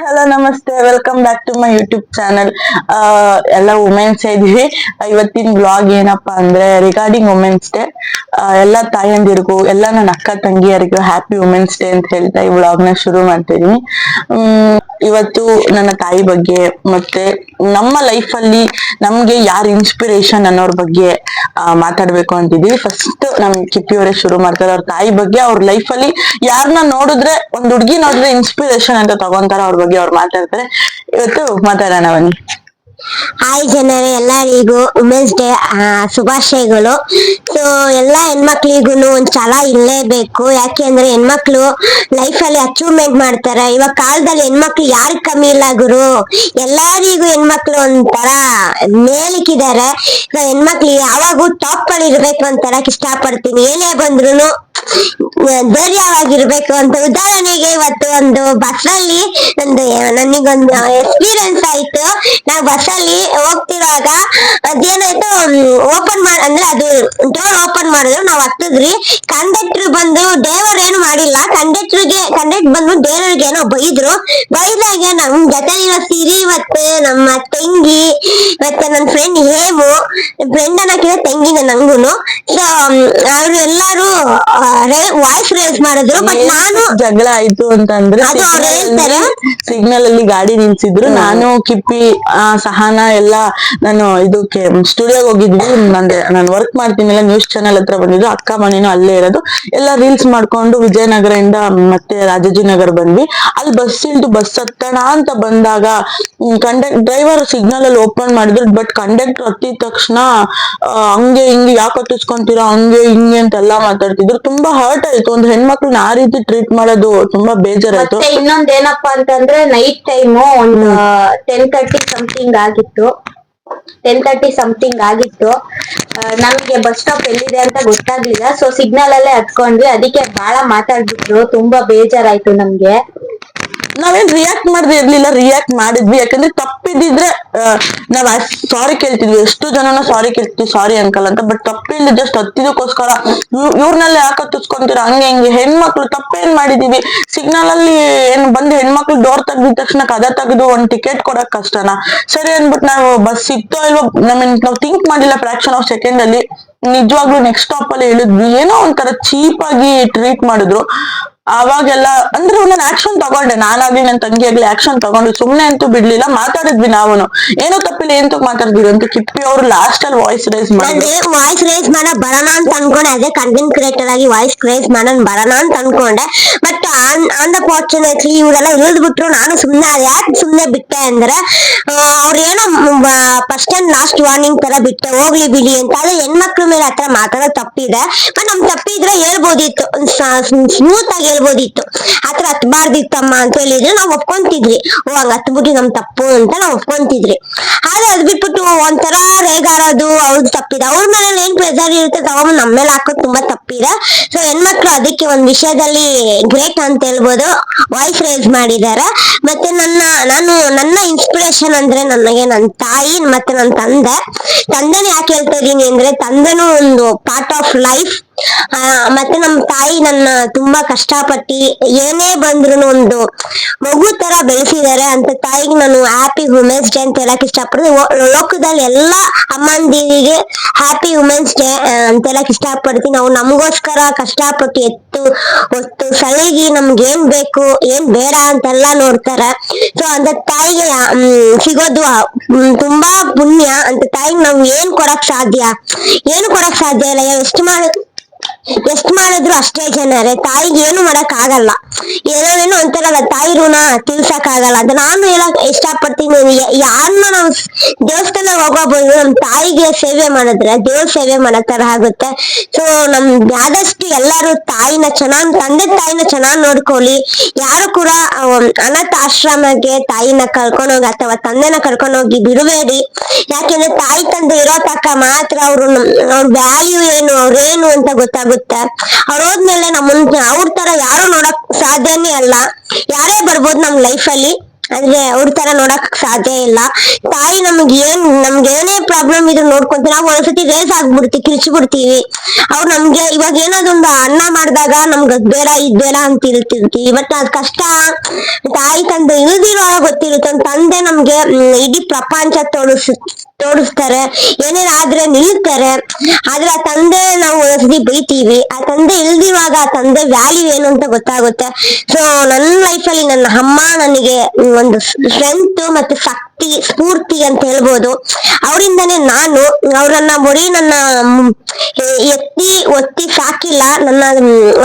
Hello ನಮಸ್ತೆ, welcome back to my YouTube channel. ಎಲ್ಲ womens ಇದೀವಿ. ಇವತ್ತಿನ ಬ್ಲಾಗ್ ಏನಪ್ಪಾ ಅಂದ್ರೆ ರಿಗಾರ್ಡಿಂಗ್ ವುಮೆನ್ಸ್ ಡೇ. ಎಲ್ಲ ತಾಯಂದಿರಿಗೂ ಎಲ್ಲ ನನ್ನ ಅಕ್ಕ ತಂಗಿಯರಿಗೂ ಹ್ಯಾಪಿ ವುಮೆನ್ಸ್ ಡೇ ಅಂತ ಹೇಳ್ತಾ ಈ ಬ್ಲಾಗ್ ನ ಶುರು ಮಾಡ್ತಿದೀನಿ. ಇವತ್ತು ನನ್ನ ತಾಯಿ ಬಗ್ಗೆ ಮತ್ತೆ ನಮ್ಮ ಲೈಫ್ ಅಲ್ಲಿ ನಮ್ಗೆ ಯಾರು ಇನ್ಸ್ಪಿರೇಷನ್ ಅನ್ನೋರ್ ಬಗ್ಗೆ ಮಾತಾಡ್ಬೇಕು ಅಂತಿದೀವಿ. ಫಸ್ಟ್ ನಮ್ ಕಿಪ್ಪಿ ಅವರೇ ಶುರು ಮಾಡ್ತಾರೆ. ಅವ್ರ ತಾಯಿ ಬಗ್ಗೆ, ಅವ್ರ ಲೈಫ್ ಅಲ್ಲಿ ಯಾರನ್ನ ನೋಡಿದ್ರೆ, ಒಂದ್ ಹುಡ್ಗಿ ನೋಡಿದ್ರೆ ಇನ್ಸ್ಪಿರೇಷನ್ ಅಂತ ತಗೊಂತಾರ, ಅವ್ರ ಬಗ್ಗೆ ಅವ್ರು ಮಾತಾಡ್ತಾರೆ. ಇವತ್ತು ಮಾತಾಡೋಣ ಬನ್ನಿ. ಹಾಯ್ ಜನರೇ, ಎಲ್ಲರಿಗೂ ವುಮೆನ್ಸ್ ಡೇ ಶುಭಾಶಯಗಳು. ಸೊ ಎಲ್ಲಾ ಹೆಣ್ಮಕ್ಳಿಗೂ ಒಂದ್ ಛಲ ಇರಲೇಬೇಕು. ಯಾಕೆ ಅಂದ್ರೆ ಹೆಣ್ಮಕ್ಳು ಲೈಫ್ ಅಲ್ಲಿ ಅಚೀವ್ಮೆಂಟ್ ಮಾಡ್ತಾರೆ. ಇವಾಗ ಕಾಲದಲ್ಲಿ ಹೆಣ್ಮಕ್ಳು ಯಾರು ಕಮ್ಮಿ ಇಲ್ಲ ಗುರು, ಎಲ್ಲರಿಗೂ ಹೆಣ್ಮಕ್ಳು ಒಂಥರ ಮೇಲಕ್ಕಿದ್ದಾರೆ. ಸೊ ಹೆಣ್ಮಕ್ಳು ಯಾವಾಗೂ ಟಾಪ್ ಅಲ್ಲಿ ಇರ್ಬೇಕು ಅಂತ ಹೇಳಕ್ ಇಷ್ಟ ಪಡ್ತೀನಿ. ಏನೇ ಬಂದ್ರು ಧೈರ್ಯವಾಗಿರ್ಬೇಕು ಅಂತ. ಉದಾಹರಣೆಗೆ ಇವತ್ತು ಒಂದು ಬಸ್ಸಲ್ಲಿ ನನಗೊಂದು ಎಕ್ಸ್ಪೀರಿಯನ್ಸ್ ಆಯ್ತು. ನಾವು ಬಸ್ಸಲ್ಲಿ ಹೋಗ್ತಿರುವಾಗ ಅದೇನಾಯ್ತು, ಅಂದ್ರೆ ಅದು ಡೋರ್ ಓಪನ್ ಮಾಡಿದ್ರು, ನಾವ್ ಹತ್ತಿದ್ರಿ. ಕಂಡಕ್ಟರ್ ಬಂದು ಡ್ರೈವರ್ ಏನು ಮಾಡಿಲ್ಲ, ಕಂಡಕ್ಟರ್ ಬಂದು ಡ್ರೈವರ್ಗೆ ಏನೋ ಬೈದಾಗ ನಮ್ ಜೊತೆ ಸಿರಿ ಮತ್ತೆ ನಮ್ಮ ತಂಗಿ ಮತ್ತೆ ನನ್ನ ಫ್ರೆಂಡ್ ಹೇಮು, ಫ್ರೆಂಡ್ ಅನ್ನಕ್ಕಿಂತ ತಂಗಿನ ನಂಗೂನು. ಸೊ ಅವ್ರು ಎಲ್ಲಾರು ವಾಯ್ಸ್ ರೇಸ್ ಮಾಡಿದ್ರು. ಬಟ್ ನಾನು ಜಗಳ ಆಯ್ತು ಅಂತಂದ್ರೆ ಸಿಗ್ನಲ್ ಅಲ್ಲಿ ಗಾಡಿ ನಿಲ್ಸಿದ್ರು. ನಾನು ಕಿಪ್ಪಿ ಸಹನಾ ಎಲ್ಲ ನಾನು ಇದಕ್ಕೆ ಸ್ಟುಡಿಯೋಗೆ ಹೋಗಿದ್ವಿ. ನಾನು ವರ್ಕ್ ಮಾಡ್ತೀನಿಲ್ಲ, ನ್ಯೂಸ್ ಚಾನೆಲ್ ಹತ್ರ ಬಂದಿದ್ದು. ಅಕ್ಕ ಮನೇನು ಅಲ್ಲೇ ಇರೋದು. ಎಲ್ಲ ರೀಲ್ಸ್ ಮಾಡ್ಕೊಂಡು ವಿಜಯನಗರದಿಂದ ಮತ್ತೆ ರಾಜಾಜಿನಗರ್ ಬಂದ್ವಿ. ಅಲ್ಲಿ ಬಸ್ ಹತ್ತಣ ಅಂತ ಬಂದಾಗ ಡ್ರೈವರ್ ಸಿಗ್ನಲ್ ಅಲ್ಲಿ ಓಪನ್ ಮಾಡಿದ್ರು. ಬಟ್ ಕಂಡಕ್ಟರ್ ಹತ್ತಿದ ತಕ್ಷಣ ಹಂಗೆ ಹಿಂಗೆ ಯಾಕೆ ಹತ್ತಿಸ್ಕೊಂತೀರಾ, ಹಂಗೆ ಹಿಂಗೆ ಅಂತೆಲ್ಲ ಮಾತಾಡ್ತಿದ್ರು. ತುಂಬಾ ಹರ್ಟ್ ಆಯ್ತು. ಒಂದು ಹೆಣ್ಮಕ್ಳನ್ನ ಆ ರೀತಿ ಟ್ರೀಟ್ ಮಾಡೋದು ತುಂಬಾ ಬೇಜಾರಾಯ್ತು. ಇನ್ನೊಂದ್ ಏನಪ್ಪಾ ಅಂತಂದ್ರೆ ನೈಟ್ ಟೈಮು ಒಂದು 10:30 ಸಮಥಿಂಗ್ ಆಗಿತ್ತು. 10:30 ಸಮಥಿಂಗ್ ಆಗಿತ್ತು. ನಮ್ಗೆ ಬಸ್ ಸ್ಟಾಪ್ ಎಲ್ಲಿದೆ ಅಂತ ಗೊತ್ತಾಗ್ಲಿಲ್ಲ. ಸೊ ಸಿಗ್ನಲ್ ಅಲ್ಲೇ ಹತ್ಕೊಂಡ್ವಿ. ಅದಕ್ಕೆ ಬಹಳ ಮಾತಾಡ್ಬಿಟ್ರು, ತುಂಬಾ ಬೇಜಾರಾಯ್ತು ನಮ್ಗೆ. ನಾವೇನ್ ರಿಯಾಕ್ಟ್ ಮಾಡದೆ ಇರ್ಲಿಲ್ಲ, ರಿಯಾಕ್ಟ್ ಮಾಡಿದ್ವಿ. ಯಾಕಂದ್ರೆ ತಪ್ಪಿದ್ರೆ ನಾವ್ ಸಾರಿ ಕೇಳ್ತಿದ್ವಿ. ಎಷ್ಟು ಜನನ ಸಾರಿ ಕೇಳ್ತಿದ್ವಿ, ಸಾರಿ ಅಂಕಲ್ ಅಂತ. ಬಟ್ ತಪ್ಪಿಲ್ಲ, ಜಸ್ಟ್ ಹತ್ತಿದಕ್ಕೋಸ್ಕರ ಇವ್ರನ್ನೆಲ್ಲ ಯಾಕೆ ಹತ್ತಿಸ್ಕೊಂತೀರ, ಹಂಗೆ ಹಿಂಗೆ. ಹೆಣ್ಮಕ್ಳು ತಪ್ಪೇನ್ ಮಾಡಿದೀವಿ? ಸಿಗ್ನಲ್ ಅಲ್ಲಿ ಏನ್ ಬಂದು ಹೆಣ್ಮಕ್ಳು ಡೋರ್ ತೆಗ್ದಿದ ತಕ್ಷಣ ಕದ ತೆಗೆದು ಒಂದ್ ಟಿಕೆಟ್ ಕೊಡಕ್ ಕಷ್ಟನಾ? ಸರಿ ಅನ್ಬಿಟ್ಟು ನಾವು ಬಸ್ ಸಿಕ್ತೋ ಇಲ್ವೋ ನಾವ್ ಥಿಂಕ್ ಮಾಡಿಲ್ಲ ಫ್ರಾಕ್ಷನ್ ಆಫ್ ಸೆಕೆಂಡ್ ಅಲ್ಲಿ. ನಿಜವಾಗ್ಲೂ ನೆಕ್ಸ್ಟ್ ಸ್ಟಾಪ್ ಅಲ್ಲಿ ಇಳಿದ್ವಿ. ಏನೋ ಒಂಥರ ಚೀಪ್ ಆಗಿ ಟ್ರೀಟ್ ಮಾಡಿದ್ರು. ಅವಾಗೆಲ್ಲ ಅಂದ್ರೆ ಒಂದೊಂದು ಆಕ್ಷನ್ ತಗೊಂಡೆ, ನಾನಾಗ್ಲಿ ನನ್ನ ತಂಗಿ ಆಗ್ಲಿ ಆಕ್ಷನ್ ತಗೊಂಡು ಸುಮ್ನೆ ಅಂತೂ ಬಿಡ್ಲಿಲ್ಲ. ಮಾತಾಡಿದ್ವಿ ನಾವುನು, ಏನೋ ತಪ್ಪಿಲ್ಲ ಏನ್ ಮಾತಾಡಿದ್ವಿ ಅಂತ. ಕಿಪ್ಪಿ ಅವ್ರು ಲಾಸ್ಟ್ ಅಲ್ಲಿ ವಾಯ್ಸ್ ರೇಸ್ ಮಾಡ ಬರೋಣ ಅಂತ ಅನ್ಕೊಂಡೆ. ಅದೇ ಕಂಟೆಂಟ್ ಕ್ರಿಯೇಟರ್ ಆಗಿ ವಾಯ್ಸ್ ರೇಸ್ ಮಾಡೋಣ ಬರೋಣ ಅಂತ ಅನ್ಕೊಂಡೆ. ಬಟ್ ಅನ್ಫಾರ್ಚುನೇಟ್ಲಿ ಇವರೆಲ್ಲ ಇಳಿದ್ಬಿಟ್ರು. ನಾನು ಸುಮ್ನೆ ಯಾಕೆ ಸುಮ್ನೆ ಬಿಟ್ಟೆ ಅಂದ್ರೆ ಅವ್ರ ಏನೋ ಫಸ್ಟ್ ಅಂಡ್ ಲಾಸ್ಟ್ ವಾರ್ನಿಂಗ್ ತರ ಬಿಟ್ಟೆ, ಹೋಗ್ಲಿ ಬಿಡಿ ಅಂತ. ಆದ್ರೆ ಹೆಣ್ಮಕ್ಳ ಮೇಲೆ ಹತ್ರ ಮಾತಾಡೋ ತಪ್ಪಿದೆ. ಬಟ್ ನಮ್ ತಪ್ಪಿದ್ರೆ ಹೇಳ್ಬೋದಿತ್ತು, ಸ್ಮೂತ್ ಆಗಿ ಹೇಳ್ಬೋದಿತ್ತು. ಹತ್ರ ಹತ್ಬಾರ್ದಿತ್ತಮ್ಮ ಅಂತ ಹೇಳಿದ್ರೆ ನಾವ್ ಒಪ್ಕೊಂತಿದ್ರಿ. ಹಂಗ ಹತ್ಬಿಟ್ಟು ನಮ್ ತಪ್ಪು ಅಂತ ನಾವ್ ಒಪ್ಕೊಂತಿದ್ರಿ. ಆದ್ರೆ ಅದ್ ಬಿಟ್ಬಿಟ್ಟು ಒಂಥರ ರೇಗಾಡೋದು ಅವ್ರದ್ದು ತಪ್ಪಿದೆ. ಅವ್ರ ಮೇಲೆ ಏನ್ ಪ್ರೆಸರ್ ಇರುತ್ತೆ ತಗೊಂಡ್ ನಮ್ಮ ಮೇಲೆ ಹಾಕೋದು ತುಂಬಾ ತಪ್ಪಿದೆ. ಸೊ ಹೆಣ್ಮಕ್ಳು ಅದಕ್ಕೆ ಒಂದ್ ವಿಷಯದಲ್ಲಿ ಗ್ರೇಟ್ ಅಂತ ಹೇಳ್ಬೋದು, ವಾಯ್ಸ್ ರೇಸ್ ಮಾಡಿದ್ದಾರೆ. ಮತ್ತೆ ನನ್ನ ಇನ್ಸ್ಪಿರೇಷನ್ ಅಂದ್ರೆ ನನಗೆ ನನ್ನ ತಾಯಿ ಮತ್ತೆ ನನ್ನ ತಂದೆನೇ ಯಾಕೆ ಹೇಳ್ತಾ ಇದೀನಿ ಅಂದ್ರೆ, ತಂದೆನೂ ಒಂದು ಪಾರ್ಟ್ ಆಫ್ ಲೈಫ್. ಮತ್ತೆ ನಮ್ಮ ತಾಯಿ ನನ್ನ ತುಂಬಾ ಕಷ್ಟಪಟ್ಟಿ ಏನೇ ಬಂದ್ರು ಒಂದು ಮಗು ತರ ಬೆಳೆಸಿದ್ದಾರೆ. ಅಂತ ತಾಯಿಗೆ ನಾನು ಹ್ಯಾಪಿ ವುಮೆನ್ಸ್ ಡೇ ಅಂತ ಹೇಳಕ್ ಇಷ್ಟಪಡ್ತೀನಿ. ಲೋಕದಲ್ಲಿ ಎಲ್ಲಾ ಅಮ್ಮಂದಿರಿಗೆ ಹ್ಯಾಪಿ ವುಮೆನ್ಸ್ ಡೇ ಅಂತ ಹೇಳಕ್ ಇಷ್ಟಪಡ್ತೀನಿ. ನಾವು ನಮಗೋಸ್ಕರ ಕಷ್ಟಪಟ್ಟು ಹೊತ್ತು ಸಲಿಗಿ ನಮ್ಗೆ ಏನ್ ಬೇಕು ಏನ್ ಬೇಡ ಅಂತೆಲ್ಲಾ ನೋಡ್ತಾರೆ. ಸೊ ಅಂತ ತಾಯಿಗೆ ಸಿಗೋದು ತುಂಬಾ ಪುಣ್ಯ. ಅಂತ ತಾಯಿಗೆ ನಾವ್ ಏನು ಕೊಡಕ್ ಸಾಧ್ಯ ಇಲ್ಲ. ಎಷ್ಟು ಮಾಡಿದ್ರು ಅಷ್ಟೇ ಜನರೇ. ತಾಯಿಗೆ ಏನು ಮಾಡಕ್ ಆಗಲ್ಲ. ಏನೋ ಅಂತಾರಲ್ಲ, ತಾಯಿ ಋಣ ತೀರ್ಸಕ್ ಆಗಲ್ಲ ಅಂತ ನಾನು ಹೇಳಕ್ ಇಷ್ಟಪಡ್ತೀನಿ. ಯಾರನ್ನ ನಾವು ದೇವಸ್ಥಾನ ಹೋಗೋಬಹುದು, ನಮ್ ತಾಯಿಗೆ ಸೇವೆ ಮಾಡಿದ್ರೆ ದೇವ್ರ ಸೇವೆ ಮಾಡೋ ತರ ಆಗುತ್ತೆ. ಸೊ ಆದಷ್ಟು ಎಲ್ಲಾರು ತಂದೆ ತಾಯಿನ ಚೆನ್ನಾಗ್ ನೋಡ್ಕೊಳ್ಳಿ. ಯಾರು ಕೂಡ ಅನಾಥ ಆಶ್ರಮಕ್ಕೆ ತಾಯಿನ ಕರ್ಕೊಂಡೋಗಿ ಅಥವಾ ತಂದೆನ ಕರ್ಕೊಂಡೋಗಿ ಬಿಡಬೇಡಿ. ಯಾಕೆಂದ್ರೆ ತಾಯಿ ತಂದೆ ಇರೋ ತಕ್ಕ ಮಾತ್ರ ಅವ್ರ ವ್ಯಾಲ್ಯೂ ಏನು, ಅವ್ರೇನು ಅಂತ ಗೊತ್ತಾಗುತ್ತೆ. ಅವ್ರೋದ್ಮೇಲೆ ಅವ್ರ ತರ ಯಾರು ನೋಡಕ್ ಸಾಧ್ಯನೇ ಅಲ್ಲ. ಯಾರೇ ಬರ್ಬೋದು ನಮ್ ಲೈಫ್ ಅಲ್ಲಿ, ಅಂದ್ರೆ ಅವ್ರ ತರ ನೋಡಕ್ ಸಾಧ್ಯ ಇಲ್ಲ. ತಾಯಿ ನಮ್ಗೆ ಏನೇ ಪ್ರಾಬ್ಲಮ್ ಇದ್ರು ನೋಡ್ಕೊಂತೀವಿ. ನಾವು ಒಂದ್ಸತಿ ರೇಸ್ ಆಗ್ಬಿಡ್ತೀವಿ, ಕಿರ್ಚ್ಬಿಡ್ತೀವಿ. ಅವ್ರು ನಮ್ಗೆ ಇವಾಗ ಏನಾದೊಂದು ಅನ್ನ ಮಾಡಿದಾಗ ನಮ್ಗೆ ಅದ್ ಬೇಡ ಇದ್ ಬೇಡ ಅಂತ ಇರ್ತಿರ್ತೀವಿ. ಬಟ್ ಅದ್ ಕಷ್ಟ ತಾಯಿ ತಂದೆ ಇಳ್ದಿರುವಾಗ ಗೊತ್ತಿರುತ್ತೆ. ಒಂದ್ ತಂದೆ ನಮ್ಗೆ ಇಡೀ ಪ್ರಪಂಚ ತೋರಿಸ್ತಾರೆ, ಏನೇನಾದ್ರೆ ನಿಲ್ತಾರೆ. ಆದ್ರೆ ಆ ತಂದೆ ನಾವು ಒಂದ್ಸತಿ ಬೈತೀವಿ, ಆ ತಂದೆ ಇಲ್ದಿರುವಾಗ ಆ ತಂದೆ ವ್ಯಾಲ್ಯೂ ಏನು ಅಂತ ಗೊತ್ತಾಗುತ್ತೆ. ಸೊ ನನ್ನ ಲೈಫಲ್ಲಿ ನನ್ನ ಅಮ್ಮ ನನಗೆ ಒಂದು ಸ್ಟ್ರೆಂತ್ ಮತ್ತೆ ಶಕ್ತಿ, ಸ್ಫೂರ್ತಿ ಅಂತ ಹೇಳ್ಬೋದು. ಅವರಿಂದಾನೇ ನಾನು ಅವ್ರನ್ನ ಬರೀ ನನ್ನ ಎತ್ತಿ ಒತ್ತಿ ಸಾಕಿಲ್ಲ, ನನ್ನ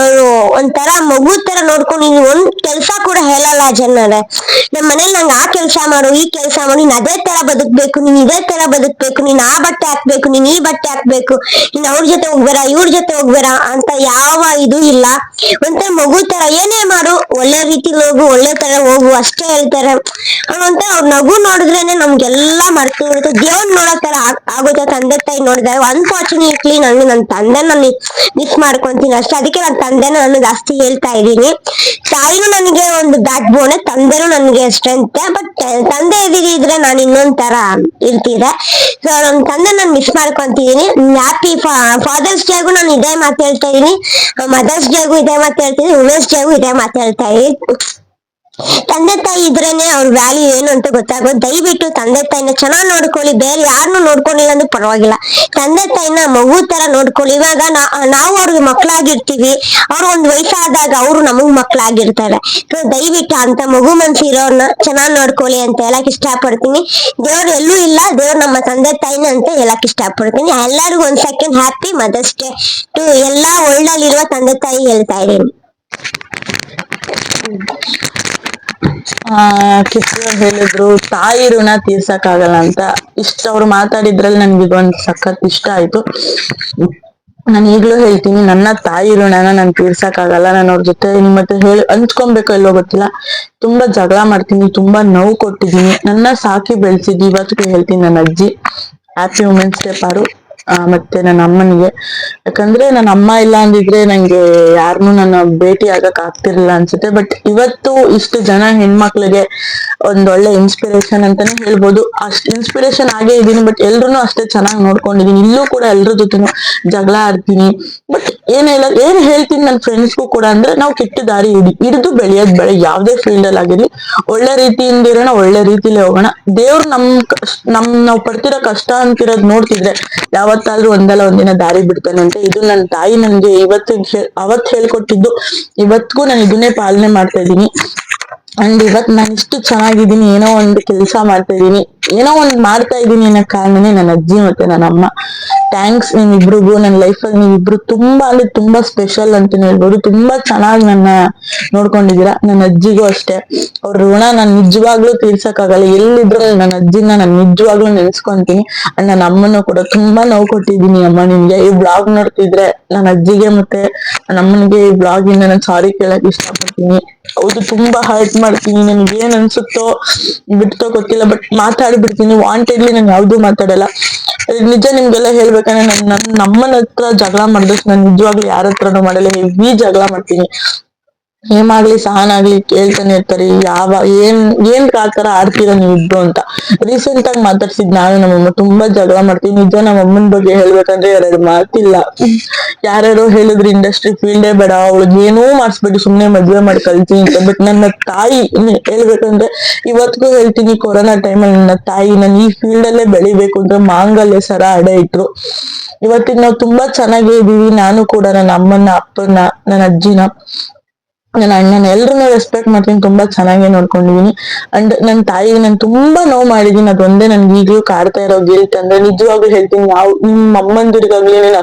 ಅವ್ರು ಒಂಥರ ಮಗು ತರ ನೋಡ್ಕೊಂಡು ಒಂದ್ ಕೆಲ್ಸ ಕೂಡ ಹೇಳಲ್ಲ ಜನರೇ. ನಮ್ಮ ಮನೇಲಿ ನಂಗೆ ಆ ಕೆಲ್ಸ ಮಾಡು, ಈ ಕೆಲ್ಸ ಮಾಡು, ನೀನ್ ಅದೇ ತರ ಬದುಕ್ಬೇಕು, ನೀನ್ ಇದೇ ತರ ಬದುಕ್ಬೇಕು, ನೀನ್ ಆ ಬಟ್ಟೆ ಹಾಕ್ಬೇಕು, ನೀನ್ ಈ ಬಟ್ಟೆ ಹಾಕ್ಬೇಕು, ನೀನ್ ಅವ್ರ ಜೊತೆ ಹೋಗ್ಬೇಡ ಇವ್ರ ಜೊತೆ ಹೋಗ್ಬೇಡ ಅಂತ ಯಾವ ಇದು ಇಲ್ಲ. ಒಂಥರ ಮಗು ತರ ಏನೇ ಮಾಡು ಒಳ್ಳೆ ರೀತಿಲಿ ಹೋಗು, ಒಳ್ಳೆ ತರ ಹೋಗು ಅಷ್ಟೇ ಹೇಳ್ತಾರೆ. ಅಂತ ಅವ್ರ ನಗು ನೋಡಿದ್ರೇನೆ ನಮ್ಗೆಲ್ಲಾ ಮರ್ತು ಬಿಡುತ್ತೆ. ದೇವ್ರ ನೋಡೋ ತರ ಆಗುತ್ತೆ ತಂದೆ ತಾಯಿ ನೋಡಿದಾಗ. ಅನ್ಫಾರ್ಚುನೇಟ್ಲಿ ನಾನು ನನ್ನ ತಂದೆನ ಮಿಸ್ ಮಾಡ್ಕೊಂತೀನಿ ಅಷ್ಟೇ. ಅದಕ್ಕೆ ನನ್ನ ತಂದೆನ ನಾನು ಜಾಸ್ತಿ ಹೇಳ್ತಾ ಇದ್ದೀನಿ. ತಾಯಿನೂ ನನಗೆ ಒಂದು ಬ್ಯಾಕ್ ಬೋನ್, ತಂದೆನೂ ನನಗೆ ಸ್ಟ್ರೆಂತ್. ಬಟ್ ತಂದೆ ಇದ್ರೆ ನಾನು ಇನ್ನೊಂದ್ ತರ ಇರ್ತಿದ್ದೆ. ಸೊ ನನ್ನ ತಂದೆ ನಾನು ಮಿಸ್ ಮಾಡ್ಕೊಂತಿದೀನಿ. ಹ್ಯಾಪಿ ಫಾದರ್ಸ್ ಡೇಗೂ ನಾನು ಇದೇ ಮಾತು ಹೇಳ್ತಾ ಇದೀನಿ, ಮದರ್ಸ್ ಡೇಗೂ ಇದೇ ಮಾತು ಹೇಳ್ತೀನಿ, ವುಮೆನ್ಸ್ ಡೇಗೂ ಇದೇ ಮಾತು ಹೇಳ್ತಾ ಇದೀನಿ. ತಂದೆ ತಾಯಿ ಇದ್ರೇನೆ ಅವ್ರ ವ್ಯಾಲ್ಯೂ ಏನು ಅಂತ ಗೊತ್ತಾಗೋದು. ದಯವಿಟ್ಟು ತಂದೆ ತಾಯಿನ ಚೆನ್ನಾಗ್ ನೋಡ್ಕೊಳ್ಳಿ. ಬೇರೆ ಯಾರನ್ನು ನೋಡ್ಕೊಂಡಿಲ್ಲ ಅಂದ್ರೆ ಪರವಾಗಿಲ್ಲ, ತಂದೆ ತಾಯಿನ ಮಗು ತರ ನೋಡ್ಕೊಳ್ಳಿ. ಇವಾಗ ನಾವು ಅವ್ರಿಗೆ ಮಕ್ಳಾಗಿರ್ತೀವಿ, ಅವ್ರು ಒಂದ್ ವಯಸ್ಸಾದಾಗ ಅವರು ನಮಗ್ ಮಕ್ಳಾಗಿರ್ತಾರೆ. ಸೊ ದಯವಿಟ್ಟು ಅಂತ ಮಗು ಮನ್ಸು ಇರೋರ್ನ ಚೆನ್ನಾಗ್ ನೋಡ್ಕೊಳ್ಳಿ ಅಂತ ಹೇಳಕ್ ಇಷ್ಟಪಡ್ತೀನಿ. ದೇವ್ರು ಎಲ್ಲೂ ಇಲ್ಲ, ದೇವ್ರು ನಮ್ಮ ತಂದೆ ತಾಯಿನ ಅಂತ ಹೇಳಕ್ ಇಷ್ಟಪಡ್ತೀನಿ. ಎಲ್ಲರಿಗೂ ಒಂದ್ second happy mother's day to ಎಲ್ಲಾ ವರ್ಲ್ಡ್ ಅಲ್ಲಿರುವ ತಂದೆ ತಾಯಿ ಹೇಳ್ತಾ ಇದೀನಿ. ಕಿಶೋರ್ ಹೇಳಿದ್ರು ತಾಯಿ ಋಣ ತೀರ್ಸಕ್ ಆಗಲ್ಲ ಅಂತ. ಅವ್ರು ಮಾತಾಡಿದ್ರಲ್ಲಿ ನನ್ಗೆ ಇದೊಂದು ಸಖತ್ ಇಷ್ಟ ಆಯ್ತು. ನಾನು ಈಗ್ಲೂ ಹೇಳ್ತೀನಿ, ನನ್ನ ತಾಯಿ ಋಣನ ನಾನು ತೀರ್ಸಕ್ ಆಗಲ್ಲ. ನಾನು ಅವ್ರ ಜೊತೆ ನಿಮ್ಮ ಹತ್ರ ಹಂಚ್ಕೊಬೇಕೋ ಇಲ್ಲೋ ಗೊತ್ತಿಲ್ಲ, ತುಂಬಾ ಜಗಳ ಮಾಡ್ತೀನಿ, ತುಂಬಾ ನೋವು ಕೊಟ್ಟಿದ್ದೀನಿ. ನನ್ನ ಸಾಕಿ ಬೆಳೆಸಿದ್ದು ಇವತ್ತಿಗೂ ಹೇಳ್ತೀನಿ ನನ್ನ ಅಜ್ಜಿ. ಹ್ಯಾಪಿ ವುಮೆನ್ಸ್ ಡೇ ಪಾರು. ಮತ್ತೆ ನನ್ನ ಅಮ್ಮನಿಗೆ, ಯಾಕಂದ್ರೆ ನನ್ನ ಅಮ್ಮ ಇಲ್ಲ ಅಂದಿದ್ರೆ ನಂಗೆ ಯಾರನ್ನೂ ನನ್ನ ಭೇಟಿ ಆಗಕ್ ಆಗ್ತಿರ್ಲಿಲ್ಲ ಅನ್ಸುತ್ತೆ. ಬಟ್ ಇವತ್ತು ಇಷ್ಟು ಜನ ಹೆಣ್ಮಕ್ಳಿಗೆ ಒಂದೊಳ್ಳೆ ಇನ್ಸ್ಪಿರೇಷನ್ ಅಂತಾನೆ ಹೇಳ್ಬೋದು. ಅಷ್ಟ್ ಇನ್ಸ್ಪಿರೇಷನ್ ಆಗೇ ಇದೀನಿ. ಬಟ್ ಎಲ್ರು ಅಷ್ಟೇ ಚೆನ್ನಾಗಿ ನೋಡ್ಕೊಂಡಿದೀನಿ. ಇಲ್ಲೂ ಕೂಡ ಎಲ್ರ ಜೊತೆನು ಜಗಳ ಆಡ್ತೀನಿ. ಬಟ್ ಏನ್ ಹೇಳ್ತೀನಿ ನನ್ನ ಫ್ರೆಂಡ್ಸ್ಗೂ ಕೂಡ ಅಂದ್ರೆ, ನಾವು ಕೆಟ್ಟ ದಾರಿ ಹಿಡಿದು ಬೆಳೆಯೋದ್ ಬೇಡ. ಯಾವ್ದೇ ಫೀಲ್ಡ್ ಅಲ್ಲಿ ಆಗಿರ್ಲಿ ಒಳ್ಳೆ ರೀತಿಯಿಂದ ಇರೋಣ, ಒಳ್ಳೆ ರೀತಿಲೇ ಹೋಗೋಣ. ದೇವ್ರು ನಾವು ಪಡ್ತಿರೋ ಕಷ್ಟ ಅಂತಿರೋದ್ ನೋಡ್ತಿದ್ರೆ ಯಾವತ್ತಾದ್ರೂ ಒಂದಲ್ಲ ಒಂದಿನ ದಾರಿ ಬಿಡ್ತಾನೆ ಅಂತ. ಇದು ನನ್ನ ತಾಯಿ ನನ್ಗೆ ಅವತ್ ಹೇಳ್ಕೊಟ್ಟಿದ್ದು. ಇವತ್ತಿಗೂ ನಾನು ಇದನ್ನೇ ಪಾಲನೆ ಮಾಡ್ತಾ ಇದ್ದೀನಿ. ಅಂಡ್ ಇವತ್ ನಾನು ಇಷ್ಟು ಚೆನ್ನಾಗಿದ್ದೀನಿ, ಏನೋ ಒಂದು ಕೆಲಸ ಮಾಡ್ತಾ ಇದ್ದೀನಿ, ಏನೋ ಒಂದ್ ಮಾಡ್ತಾ ಇದ್ದೀನಿ ಅನ್ನೋ ಕಾರಣನೇ ನನ್ನ ಅಜ್ಜಿ ಮತ್ತೆ ನನ್ನ ಅಮ್ಮ. ಥ್ಯಾಂಕ್ಸ್ ನಿಮ್ಮಿಬ್ರಿಗೂ. ನನ್ನ ಲೈಫಲ್ಲಿ ನೀವಿಬ್ರು ತುಂಬಾ ಅಂದ್ರೆ ತುಂಬಾ ಸ್ಪೆಷಲ್ ಅಂತಾನೆ ಹೇಳ್ಬೋದು. ತುಂಬಾ ಚೆನ್ನಾಗಿ ನನ್ನ ನೋಡ್ಕೊಂಡಿದೀರಾ. ನನ್ನ ಅಜ್ಜಿಗೂ ಅಷ್ಟೇ, ಅವ್ರ ಋಣ ನಾನು ನಿಜವಾಗ್ಲೂ ತೀರ್ಸಕ್ಕಾಗಲ್ಲ. ಎಲ್ಲಿದ್ರು ನನ್ನ ಅಜ್ಜಿನ ನಾನು ನಿಜವಾಗ್ಲೂ ನೆನ್ಸ್ಕೊಂತೀನಿ. ಅಂಡ್ ನನ್ನ ಅಮ್ಮನೂ ಕೂಡ ತುಂಬಾ ನೋವು ಕೊಟ್ಟಿದ್ದೀನಿ. ಅಮ್ಮ ನಿಮ್ಗೆ ಈ ಬ್ಲಾಗ್ ನೋಡ್ತಿದ್ರೆ ನನ್ನ ಅಜ್ಜಿಗೆ ಮತ್ತೆ ನನ್ನ ಅಮ್ಮನಿಗೆ ಈ ಬ್ಲಾಗ್ ಇಂದ ನಾನು ಸಾರಿ ಕೇಳಕ್ ಇಷ್ಟಪಡ್ತೀನಿ. ಹೌದು, ತುಂಬಾ ಹರ್ಟ್ ಮಾಡ್ತೀನಿ. ನನ್ಗೆ ಏನ್ ಅನ್ಸುತ್ತೋ ಬಿಡ್ತೋ ಗೊತ್ತಿಲ್ಲ, ಬಟ್ ಮಾತಾಡ್ಬಿಡ್ತೀನಿ. ವಾಂಟೆಡ್ಲಿ ನಾನು ಯಾವ್ದು ಮಾತಾಡಲ್ಲ. ನಿಜ ನಿಮ್ಗೆಲ್ಲ ಹೇಳ್ಬೇಕಂದ್ರೆ ನನ್ನ ಅಮ್ಮನ ಹತ್ರ ಜಗಳ ಮಾಡಿದಷ್ಟು ನಾನು ನಿಜವಾಗ್ಲೂ ಯಾರ ಹತ್ರನೂ ಮಾಡಲ್ಲ. ಹೆವಿ ಜಗಳ ಮಾಡ್ತೀನಿ. ಹೇಮಾಗ್ಲಿ ಸಹನಾಗ್ಲಿ ಕೇಳ್ತಾನೆ ಇರ್ತಾರೆ, ಏನ್ ಆತರ ಆಡ್ತೀರಾ ನೀವು ಇಬ್ರು ಅಂತ. ರೀಸೆಂಟ್ ಆಗಿ ಮಾತಾಡ್ಸಿದ್ ನಾನು ನಮ್ಮಮ್ಮ ತುಂಬಾ ಜಗಳ ಮಾಡ್ತೀನಿ. ನಿಜ ನಮ್ಮ ಅಮ್ಮನ ಬಗ್ಗೆ ಹೇಳ್ಬೇಕಂದ್ರೆ ಎರಡು ಮಾತಿಲ್ಲ. ಯಾರ್ಯಾರೋ ಹೇಳಿದ್ರು ಇಂಡಸ್ಟ್ರಿ ಫೀಲ್ಡೇ ಬೇಡ, ಅವಳಿಗೆ ಏನೂ ಮಾಡಿಸ್ಬೇಡಿ, ಸುಮ್ನೆ ಮದ್ವೆ ಮಾಡಿ ಕಳ್ತೀನಿ ಅಂತ. ಬಟ್ ನನ್ನ ತಾಯಿ ಹೇಳ್ಬೇಕಂದ್ರೆ ಇವತ್ತಿಗೂ ಹೇಳ್ತೀನಿ, ಕೊರೋನಾ ಟೈಮಲ್ಲಿ ನನ್ನ ತಾಯಿ ನಾನು ಈ ಫೀಲ್ಡ್ ಅಲ್ಲೇ ಬೆಳಿಬೇಕು ಅಂತ ಮಾಂಗಲ್ಯ ಸರ ಅಡೆ ಇಟ್ರು. ಇವತ್ತಿಗೆ ನಾವು ತುಂಬಾ ಚೆನ್ನಾಗೇ ಇದೀವಿ. ನಾನು ಕೂಡ ನನ್ನ ಅಮ್ಮನ, ಅಪ್ಪನ, ನನ್ನ ಅಜ್ಜಿನ, ನನ್ನ ಅಣ್ಣನ ಎಲ್ರನ್ನೂ ರೆಸ್ಪೆಕ್ಟ್ ಮಾಡ್ತೀನಿ. ತುಂಬಾ ಚೆನ್ನಾಗಿ ನೋಡ್ಕೊಂಡಿದೀನಿ. ಅಂಡ್ ನನ್ನ ತಾಯಿಗೆ ನಾನು ತುಂಬಾ ನೋವು ಮಾಡಿದೀನಿ. ಅದೊಂದೇ ನನ್ಗೆ ಈಗ್ಲೂ ಕಾಡ್ತಾ ಇರೋ ಗಿಲ್ಟ್. ಅಂದ್ರೆ ನಿಜವಾಗ್ಲೂ ಹೇಳ್ತೀನಿ, ನಿಮ್ಮ ಅಮ್ಮಂದಿರ್ಗಾಗ್ಲಿ,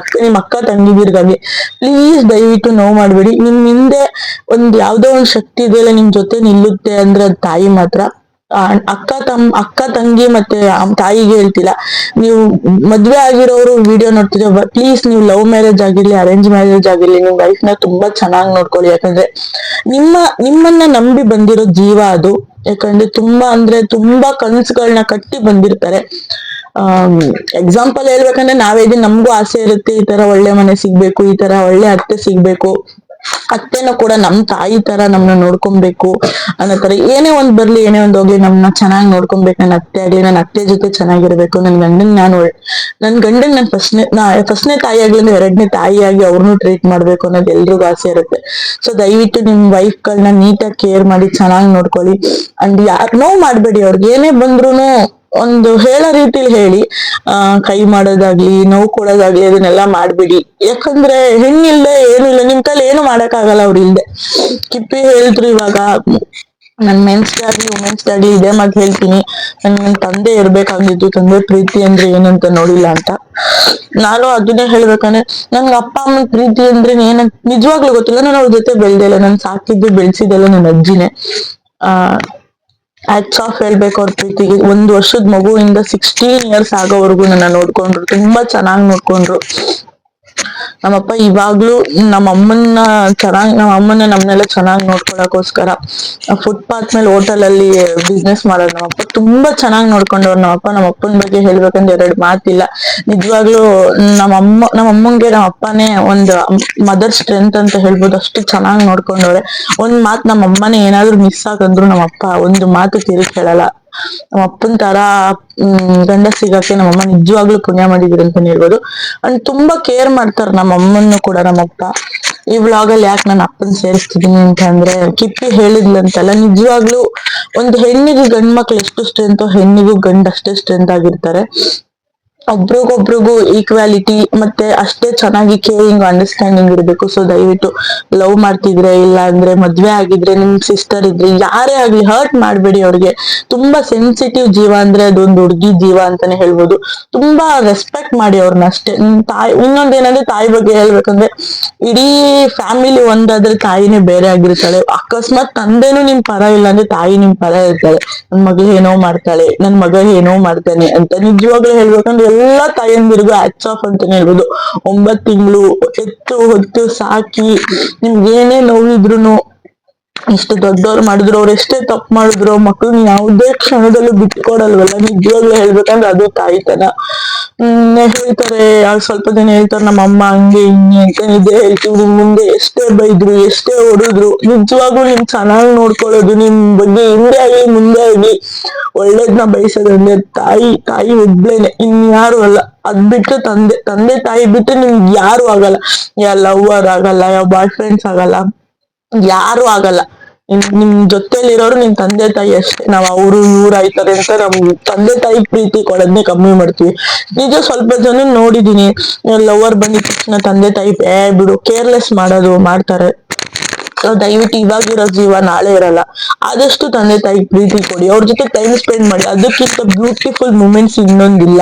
ನಿಮ್ಮ ಅಕ್ಕ ತಂಗಿದಿರ್ಗಾಗ್ಲಿ ಪ್ಲೀಸ್ ದಯವಿಟ್ಟು ನೋವು ಮಾಡ್ಬೇಡಿ. ನಿಮ್ ಹಿಂದೆ ಯಾವ್ದೋ ಒಂದ್ ಶಕ್ತಿ ಇದೆಯಲ್ಲ ನಿಮ್ ಜೊತೆ ನಿಲ್ಲುತ್ತೆ ಅಂದ್ರೆ ಅದ್ ತಾಯಿ ಮಾತ್ರ. ಅಕ್ಕ ತಂಗಿ ಮತ್ತೆ ತಾಯಿಗೆ ಹೇಳ್ತಿಲ್ಲ, ನೀವು ಮದ್ವೆ ಆಗಿರೋರು ವಿಡಿಯೋ ನೋಡ್ತಿದ್ರೆ ಪ್ಲೀಸ್ ನೀವು ಲವ್ ಮ್ಯಾರೇಜ್ ಆಗಿರ್ಲಿ, ಅರೇಂಜ್ ಮ್ಯಾರೇಜ್ ಆಗಿರ್ಲಿ, ನಿಮ್ ಲೈಫ್ ನ ತುಂಬಾ ಚೆನ್ನಾಗಿ ನೋಡ್ಕೊಳ್ಳಿ. ಯಾಕಂದ್ರೆ ನಿಮ್ಮನ್ನ ನಂಬಿ ಬಂದಿರೋ ಜೀವ ಅದು. ಯಾಕಂದ್ರೆ ತುಂಬಾ ಕನ್ಸುಗಳನ್ನ ಕಟ್ಟಿ ಬಂದಿರ್ತಾರೆ. ಎಕ್ಸಾಂಪಲ್ ಹೇಳ್ಬೇಕಂದ್ರೆ ನಾವೇ ಇದೀನಿ, ನಮಗೂ ಆಸೆ ಇರುತ್ತೆ ಈ ತರ ಒಳ್ಳೆ ಮನೆ ಸಿಗ್ಬೇಕು, ಈ ತರ ಒಳ್ಳೆ ಅತ್ತೆ ಸಿಗ್ಬೇಕು, ಅತ್ತೆನೂ ಕೂಡ ನಮ್ ತಾಯಿ ತರ ನಮ್ನ ನೋಡ್ಕೊಬೇಕು ಅನ್ನೋ ತರ, ಏನೇ ಒಂದ್ ಬರ್ಲಿ ಏನೇ ಒಂದ್ ಹೋಗ್ಲಿ ನಮ್ನ ಚೆನ್ನಾಗ್ ನೋಡ್ಕೊಬೇಕು. ನನ್ ಅತ್ತೆ ಆಗ್ಲಿ, ನನ್ ಅತ್ತೆ ಜೊತೆ ಚೆನ್ನಾಗಿರ್ಬೇಕು, ನನ್ ಗಂಡನ್ ನಾನ್ ಫಸ್ಟ್ನೇ ತಾಯಿ ಆಗ್ಲಿ ಅಂದ್ರೆ ಎರಡನೇ ತಾಯಿಯಾಗಿ ಅವ್ರನ್ನೂ ಟ್ರೀಟ್ ಮಾಡ್ಬೇಕು ಅನ್ನೋದು ಎಲ್ರಿಗೂ ಆಸೆ ಇರುತ್ತೆ. ಸೊ ದಯವಿಟ್ಟು ನಿಮ್ ವೈಫ್ ಗಳನ್ನ ನೀಟಾಗಿ ಕೇರ್ ಮಾಡಿ ಚೆನ್ನಾಗ್ ನೋಡ್ಕೊಳ್ಳಿ. ಅಂಡ್ ಯಾರ್ ನೋವ್ ಮಾಡ್ಬೇಡಿ, ಅವ್ರಿಗೆ ಏನೇ ಬಂದ್ರುನು ಒಂದು ಹೇಳೋ ರೀತಿಲಿ ಹೇಳಿ. ಕೈ ಮಾಡೋದಾಗ್ಲಿ, ನೋವು ಕೊಡೋದಾಗ್ಲಿ ಅದನ್ನೆಲ್ಲಾ ಮಾಡ್ಬಿಡಿ. ಯಾಕಂದ್ರೆ ಹೆಣ್ಣಿಲ್ದೆ ಏನು ಇಲ್ಲ, ನಿಮ್ ಕೈಲಿ ಏನು ಮಾಡಕ್ ಆಗಲ್ಲ ಅವ್ರ ಇಲ್ದೆ. ಕಿಪ್ಪಿ ಹೇಳಿದ್ರು ಇವಾಗ, ನನ್ ಮೆನ್ಸ್ ಆಗ್ಲಿ ವುಮೆನ್ಸ್ ಆಗ್ಲಿ ಇದೇ ಮಾತು ಹೇಳ್ತೀನಿ, ನನ್ ತಂದೆ ಇರ್ಬೇಕಾಗಿತ್ತು, ತಂದೆ ಪ್ರೀತಿ ಅಂದ್ರೆ ಏನಂತ ನೋಡಿಲ್ಲ ಅಂತ. ನಾನು ಅದನ್ನೇ ಹೇಳ್ಬೇಕಂದ್ರೆ, ನನ್ಗೆ ಅಪ್ಪ ಅಮ್ಮನ ಪ್ರೀತಿ ಅಂದ್ರೆ ಏನಂತ ನಿಜವಾಗ್ಲೂ ಗೊತ್ತಿಲ್ಲ. ನಾನು ಅವ್ರ ಜೊತೆ ಬೆಳ್ದೇ ಇಲ್ಲ, ನನ್ ಸಾಕಿದ್ದು ಬೆಳ್ಸಿದ್ದೆಲ್ಲ ನನ್ನ ಅಜ್ಜಿನೇ. ಹ್ಯಾಟ್ಸ್ ಆಫ್ ಹೇಳ್ಬೇಕು ಅವ್ರ ಪ್ರೀತಿಗೆ. 1 ವರ್ಷದ ಮಗುವಿಂದ 16 years ಆಗೋವರೆಗೂ ನನ್ನ ನೋಡ್ಕೊಂಡ್ರು, ತುಂಬಾ ಚೆನ್ನಾಗ್ ನೋಡ್ಕೊಂಡ್ರು. ನಮ್ಮಪ್ಪ ಇವಾಗ್ಲೂ ನಮ್ಮಮ್ಮನ ನಮ್ನೆಲ್ಲ ಚೆನ್ನಾಗ್ ನೋಡ್ಕೊಳಕೋಸ್ಕರ ಫುಟ್ಪಾತ್ ಮೇಲೆ ಹೋಟೆಲ್ ಅಲ್ಲಿ ಬಿಸ್ನೆಸ್ ಮಾಡೋದು. ನಮ್ಮಪ್ಪ ತುಂಬಾ ಚೆನ್ನಾಗ್ ನೋಡ್ಕೊಂಡವ್ರು. ನಮ್ಮಪ್ಪನ ಬಗ್ಗೆ ಹೇಳ್ಬೇಕಂದ್ರೆ 2 ಮಾತಿಲ್ಲ. ನಿಜವಾಗ್ಲೂ ನಮ್ಮಮ್ಮಂಗೆ ನಮ್ಮ ಅಪ್ಪನೇ ಒಂದು ಮದರ್ ಸ್ಟ್ರೆಂತ್ ಅಂತ ಹೇಳ್ಬೋದು, ಅಷ್ಟು ಚೆನ್ನಾಗ್ ನೋಡ್ಕೊಂಡವ್ರೆ. ಒಂದ್ ಮಾತ್ ನಮ್ಮಮ್ಮನೇ ಏನಾದ್ರು ಮಿಸ್ ಆಗಂದ್ರು ನಮ್ಮಪ್ಪ ಒಂದು ಮಾತು ತಿರುಗಿ ಹೇಳಲ್ಲ. ನಮ್ಮ ಅಪ್ಪನ್ ತರ ಗಂಡ ಸಿಗಕ್ಕೆ ನಮ್ಮಮ್ಮ ನಿಜವಾಗ್ಲೂ ಪುಣ್ಯ ಮಾಡಿದ್ರು ಅಂತಾನೆ ಹೇಳ್ಬೋದು. ಅಂಡ್ ತುಂಬಾ ಕೇರ್ ಮಾಡ್ತಾರ ನಮ್ಮ ಅಮ್ಮನ್ನು ಕೂಡ ನಮ್ಮಪ್ಪ. ಈ ವ್ಲಾಗ್ ಅಲ್ಲಿ ಯಾಕೆ ನನ್ನ ಅಪ್ಪನ್ ಸೇರಿಸ್ತಿದೀನಿ ಅಂತ ಅಂದ್ರೆ, ಕಿಪ್ಪಿ ಹೇಳಿದ್ಲಂತಲ್ಲ, ನಿಜವಾಗ್ಲೂ ಒಂದು ಹೆಣ್ಣಿಗೆ ಗಂಡ್ ಮಕ್ಳು ಎಷ್ಟು ಸ್ಟ್ರೆಂತ್, ಹೆಣ್ಣಿಗೂ ಗಂಡ್ ಅಷ್ಟೇ ಸ್ಟ್ರೆಂತ್ ಆಗಿರ್ತಾರೆ. ಒಬ್ರಿಗೊಬ್ರಿಗೂ ಈಕ್ವಾಲಿಟಿ ಮತ್ತೆ ಅಷ್ಟೇ ಚೆನ್ನಾಗಿ ಕೇರಿಂಗ್ ಅಂಡರ್ಸ್ಟ್ಯಾಂಡಿಂಗ್ ಇರ್ಬೇಕು. ಸೊ ದಯವಿಟ್ಟು ಲವ್ ಮಾಡ್ತಿದ್ರೆ, ಇಲ್ಲ ಅಂದ್ರೆ ಮದ್ವೆ ಆಗಿದ್ರೆ, ನಿಮ್ ಸಿಸ್ಟರ್ ಇದ್ರೆ, ಯಾರೇ ಆಗ್ಲಿ ಹರ್ಟ್ ಮಾಡ್ಬೇಡಿ ಅವ್ರಿಗೆ. ತುಂಬಾ ಸೆನ್ಸಿಟಿವ್ ಜೀವ ಅಂದ್ರೆ ಅದೊಂದು ಹುಡ್ಗಿ ಜೀವ ಅಂತಾನೆ ಹೇಳ್ಬೋದು. ತುಂಬಾ ರೆಸ್ಪೆಕ್ಟ್ ಮಾಡಿ ಅವ್ರನ್ನ ಅಷ್ಟೇ. ಇನ್ನೊಂದೇನಂದ್ರೆ ತಾಯಿ ಬಗ್ಗೆ ಹೇಳ್ಬೇಕಂದ್ರೆ, ಇಡೀ ಫ್ಯಾಮಿಲಿ ಒಂದಾದ್ರೆ ತಾಯಿನೇ ಬೇರೆ ಆಗಿರ್ತಾಳೆ. ಅಕಸ್ಮಾತ್ ತಂದೆನೂ ನಿಮ್ ಪರ ಇಲ್ಲ ಅಂದ್ರೆ ತಾಯಿ ನಿಮ್ ಪರ ಇರ್ತಾಳೆ. ನನ್ ಮಗಳು ಏನೋ ಮಾಡ್ತಾಳೆ, ನನ್ ಮಗ ಏನೋ ಮಾಡ್ತಾನೆ ಅಂತ. ನಿಜವಾಗ್ಲೂ ಹೇಳ್ಬೇಕಂದ್ರೆ ಎಲ್ಲಾ ತಾಯಂದಿರಿಗೂ ಹ್ಯಾಟ್ಸ್ ಆಫ್ ಅಂತಾನೆ ಹೇಳ್ಬೋದು. 9 ತಿಂಗಳು ಎತ್ತು ಹೊತ್ತು ಸಾಕಿ, ನಿಮ್ಗೆ ಏನೇ ನೋವಿದ್ರುನು, ಇಷ್ಟು ದೊಡ್ಡವ್ರು ಮಾಡಿದ್ರು, ಅವ್ರು ಎಷ್ಟೇ ತಪ್ಪು ಮಾಡಿದ್ರು ಮಕ್ಳನ್ನ ಯಾವುದೇ ಕ್ಷಣದಲ್ಲೂ ಬಿಟ್ಕೊಡಲ್ವಲ್ಲ. ನಿಜವಾಗ್ಲೂ ಹೇಳ್ಬೇಕಂದ್ರೆ ಅದು ತಾಯ್ತನ. ಹೇಳ್ತಾರೆ ಸ್ವಲ್ಪ ಜನ ಹೇಳ್ತಾರೆ, ನಮ್ಮ ಅಮ್ಮ ಹಂಗೆ ಹಿಂಗೆ ಅಂತ. ಇದೇ ಹೇಳ್ತೀವಿ, ನಿಮ್ ಮುಂದೆ ಎಷ್ಟೇ ಬೈದ್ರು, ಎಷ್ಟೇ ಹೊಡಿದ್ರು, ನಿಜವಾಗ್ಲೂ ನಿಮ್ ಚೆನ್ನಾಗಿ ನೋಡ್ಕೊಳ್ಳೋದು, ನಿಮ್ ಬಗ್ಗೆ ಹಿಂದೆ ಆಗ್ಲಿ ಮುಂದೆ ಆಗ್ಲಿ ಒಳ್ಳೇದ್ನ ಬಯಸೋದಂದ್ರೆ ತಾಯಿ ಒಬ್ಳೇನೆ, ಇನ್ಯಾರು ಅಲ್ಲ. ಅದ್ ಬಿಟ್ಟು ತಂದೆ ತಾಯಿ ಬಿಟ್ಟು ನಿಮ್ಗೆ ಯಾರು ಆಗಲ್ಲ. ಯಾವ ಲವರ್ ಆಗಲ್ಲ, ಯಾವ ಬಾಯ್ ಫ್ರೆಂಡ್ಸ್ ಆಗಲ್ಲ, ಯಾರು ಆಗಲ್ಲ. ನಿಮ್ ಜೊತೆಲಿ ಇರೋರು ನಿಮ್ ತಂದೆ ತಾಯಿ ಅಷ್ಟೇ. ನಾವ್ ಇವ್ರು ಆಯ್ತಾರೆ ಅಂತ ನಮ್ ತಂದೆ ತಾಯಿ ಪ್ರೀತಿ ಕೊಡೋದ್ನೇ ಕಮ್ಮಿ ಮಾಡ್ತೀವಿ. ನಿಜ ಸ್ವಲ್ಪ ಜನ ನೋಡಿದೀನಿ, ಲವರ್ ಬಂದಿದ ತಕ್ಷಣ ತಂದೆ ತಾಯಿ ಬಿಡು ಕೇರ್ಲೆಸ್ ಮಾಡೋದು ಮಾಡ್ತಾರೆ. ದಯವಿಟ್ಟು ಇವಾಗಿರೋ ಜೀವ ನಾಳೆ ಇರಲ್ಲ. ಆದಷ್ಟು ತಂದೆ ತಾಯಿ ಪ್ರೀತಿ ಕೊಡಿ, ಅವ್ರ ಜೊತೆ ಟೈಮ್ ಸ್ಪೆಂಡ್ ಮಾಡಿ. ಅದಕ್ಕಿಂತ ಬ್ಯೂಟಿಫುಲ್ ಮೂಮೆಂಟ್ಸ್ ಇನ್ನೊಂದಿಲ್ಲ.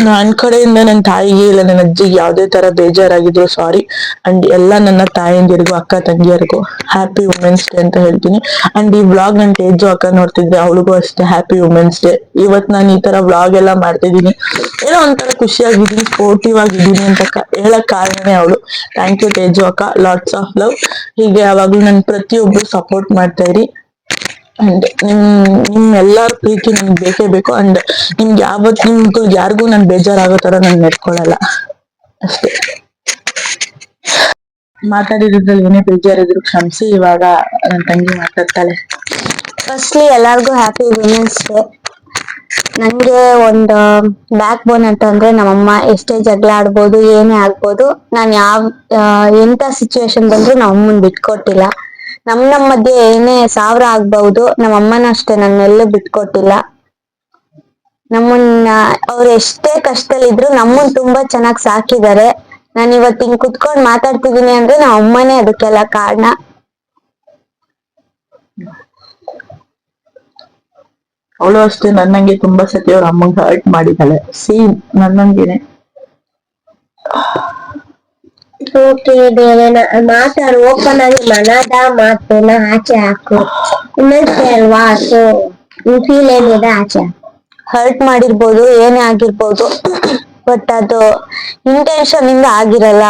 ನನ್ ಕಡೆಯಿಂದ ನನ್ನ ತಾಯಿಗೆ ಇಲ್ಲ ನನ್ನ ಅಜ್ಜಿಗೆ ಯಾವ್ದೇ ತರ ಬೇಜಾರಾಗಿದ್ರು ಸಾರಿ. ಅಂಡ್ ಎಲ್ಲ ನನ್ನ ತಾಯಂದಿರಿಗೂ ಅಕ್ಕ ತಂಗಿಯರಿಗೂ ಹ್ಯಾಪಿ ವುಮೆನ್ಸ್ ಡೇ ಅಂತ ಹೇಳ್ತೀನಿ. ಅಂಡ್ ಈ ವ್ಲಾಗ್ ನನ್ ತೇಜು ಅಕ್ಕ ನೋಡ್ತಿದ್ರೆ ಅವಳಿಗೂ ಅಷ್ಟೇ ಹ್ಯಾಪಿ ವುಮೆನ್ಸ್ ಡೇ. ಇವತ್ ನಾನು ಈ ತರ ವ್ಲಾಗ್ ಎಲ್ಲ ಮಾಡ್ತಿದೀನಿ, ಏನೋ ಒಂಥರ ಖುಷಿಯಾಗಿದ್ದೀನಿ, ಸ್ಪೋರ್ಟಿವ್ ಆಗಿದ್ದೀನಿ ಅಂತ ಹೇಳಕ್ ಕಾರಣನೇ ಅವಳು. ಥ್ಯಾಂಕ್ ಯು ತೇಜು ಅಕ್ಕ, ಲಾಟ್ಸ್ ಆಫ್ ಲವ್. ಹೀಗೆ ಯಾವಾಗ್ಲೂ ನನ್ ಪ್ರತಿಯೊಬ್ರು ಸಪೋರ್ಟ್ ಮಾಡ್ತಾ ಇರಿ. ಅಂಡ್ ನಿಮ್ ಎಲ್ಲಾರ ಪ್ರೀತಿ ನನ್ಗೆ ಬೇಕೇ ಬೇಕು. ಅಂಡ್ ನಿಮ್ಗೆ ಯಾರಿಗೂ ನನ್ ಬೇಜಾರಾಗೋ ತರ ನಾನು ನಡ್ಕೊಳಲ್ಲ ಅಷ್ಟೇ. ಮಾತಾಡಿದ್ರಲ್ಲಿ ಏನೇ ಬೇಜಾರಿದ್ರು ಕ್ಷಮಿಸಿ. ಇವಾಗ ನನ್ ತಂಗಿ ಮಾತಾಡ್ತಾಳೆ. ಫಸ್ಟ್ಲಿ ಎಲ್ಲಾರ್ಗು ಹ್ಯಾಪಿ ವುಮೆನ್ಸ್ ಡೇ. ನನ್ಗೆ ಒಂದು ಬ್ಯಾಕ್ ಬೋನ್ ಅಂತ ಅಂದ್ರೆ ನಮ್ಮಮ್ಮ. ಎಷ್ಟೇ ಜಗಳ ಆಡ್ಬೋದು, ಏನೇ ಆಗ್ಬೋದು, ನಾನ್ ಎಂತ ಸಿಚುವೇಶನ್ ಬಂದ್ರು ನಮ್ಮಮ್ಮನ್ ಬಿಟ್ಕೊಟ್ಟಿಲ್ಲ. ನಮ್ ಮಧ್ಯೆ ಏನೇ ಸಾವಿರ ಆಗ್ಬಹುದು, ನಮ್ಮಮ್ಮನ ಅಷ್ಟೇ ನನ್ನೆಲ್ಲೂ ಬಿಟ್ಕೊಟ್ಟಿಲ್ಲ. ನಮ್ಮನ್ನ ಅವ್ರು ಎಷ್ಟೇ ಕಷ್ಟದಲ್ಲಿದ್ರು ನಮ್ಮನ್ ತುಂಬಾ ಚೆನ್ನಾಗ್ ಸಾಕಿದ್ದಾರೆ. ನಾನ್ ಇವತ್ತು ಹಿಂಗ್ ಕುತ್ಕೊಂಡ್ ಮಾತಾಡ್ತಿದೀನಿ ಅಂದ್ರೆ ನಮ್ಮ ಅಮ್ಮನೇ ಅದಕ್ಕೆಲ್ಲ ಕಾರಣ. ಅವಳು ಅಷ್ಟೇ ನನ್ನಂಗೆ ತುಂಬಾ ಸತಿ ಅವ್ರ ಅಮ್ಮಂಗ ಹರ್ಟ್ ಮಾಡಿದ್ದಾಳೆ. ಸೇಮ್ ನನ್ನಂಗೆನೆ. ಓಕೆ ದೇವೇನ, ಮಾತಾಡು ಓಪನ್ ಆಗಿ, ಮನದ ಮಾತನ್ನ ಆಚೆ ಹಾಕು. ಅಲ್ವಾ, ಸೊ ಫೀಲ್ ಏನಿದೆ ಆಚೆ. ಹರ್ಟ್ ಮಾಡಿರ್ಬೋದು, ಏನೇ ಆಗಿರ್ಬೋದು, ಬಟ್ ಅದು ಇಂಟೆನ್ಷನ್ ಇಂದ ಆಗಿರಲ್ಲ.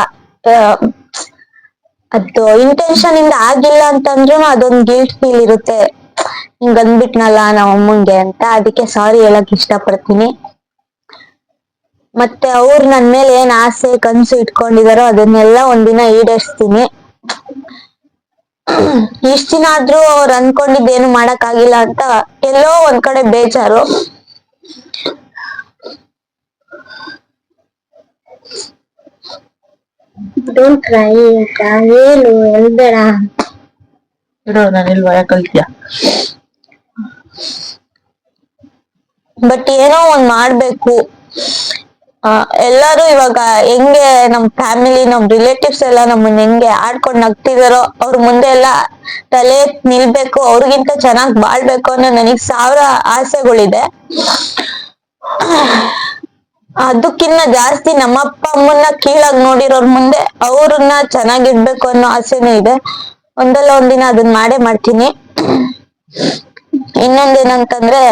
ಅದು ಇಂಟೆನ್ಷನ್ ಇಂದ ಆಗಿಲ್ಲ ಅಂತಂದ್ರೂ ಅದೊಂದು ಗಿಲ್ಟ್ ಫೀಲ್ ಇರುತ್ತೆ. ಹಿಂಗ್ ಅಂದ್ಬಿಟ್ನಲ್ಲ ನಮ್ಮ ಅಮ್ಮಂಗೆ ಅಂತ. ಅದಕ್ಕೆ ಸಾರಿ ಹೇಳಕ್ ಇಷ್ಟ ಪಡ್ತೀನಿ. ಮತ್ತೆ ಅವ್ರು ನನ್ ಮೇಲೆ ಏನ್ ಆಸೆ ಕನ್ಸು ಇಟ್ಕೊಂಡಿದಾರೋ ಅದನ್ನೆಲ್ಲ ಒಂದಿನ ಈಡೇರಿಸ್ತೀನಿ. ಇಷ್ಟ ದಿನ ಆದ್ರೂ ಅವ್ರು ಅನ್ಕೊಂಡಿದ್ದೇನು ಮಾಡಕ್ ಆಗಿಲ್ಲ ಅಂತ ಎಲ್ಲೋ ಒಂದ್ ಕಡೆ ಬೇಜಾರು. ಡೋಂಟ್ ಕ್ರೈ ಹೇಳು ಎಲ್ಬೇಡ. ನಾನು ಎಲ್ಲಿ ಭಯ ಕಲ್ತೀಯ. ಬಟ್ ಏನೋ ಒಂದ್ ಮಾಡ್ಬೇಕು. ಎಲ್ಲಾರು ಇವಾಗ ಹೆಂಗೆ ನಮ್ ಫ್ಯಾಮಿಲಿ ನಮ್ ರಿಲೇಟಿವ್ಸ್ ಎಲ್ಲ ನಮ್ಮನ್ನ ಹೆಂಗೆ ಆಡ್ಕೊಂಡ್ ನಗ್ತಿದಾರೋ ಅವ್ರ ಮುಂದೆ ಎಲ್ಲ ತಲೆ ಎತ್ತಿ ನಿಲ್ಬೇಕು, ಅವ್ರಿಗಿಂತ ಚೆನ್ನಾಗ್ ಬಾಳ್ಬೇಕು ಅನ್ನೋ ನನಗ್ 1000 ಆಸೆಗಳಿದೆ. ಅದಕ್ಕಿನ್ನ ಜಾಸ್ತಿ ನಮ್ಮಪ್ಪ ಅಮ್ಮನ್ನ ಕೀಳಾಗ್ ನೋಡಿರೋರ್ ಮುಂದೆ ಅವ್ರನ್ನ ಚೆನ್ನಾಗಿಡ್ಬೇಕು ಅನ್ನೋ ಆಸೆನೂ ಇದೆ. ಒಂದಲ್ಲ ಒಂದಿನ ಅದನ್ನ ಮಾಡೇ ಮಾಡ್ತೀನಿ. ಇನ್ನೊಂದೇನಂತಂದ್ರೆ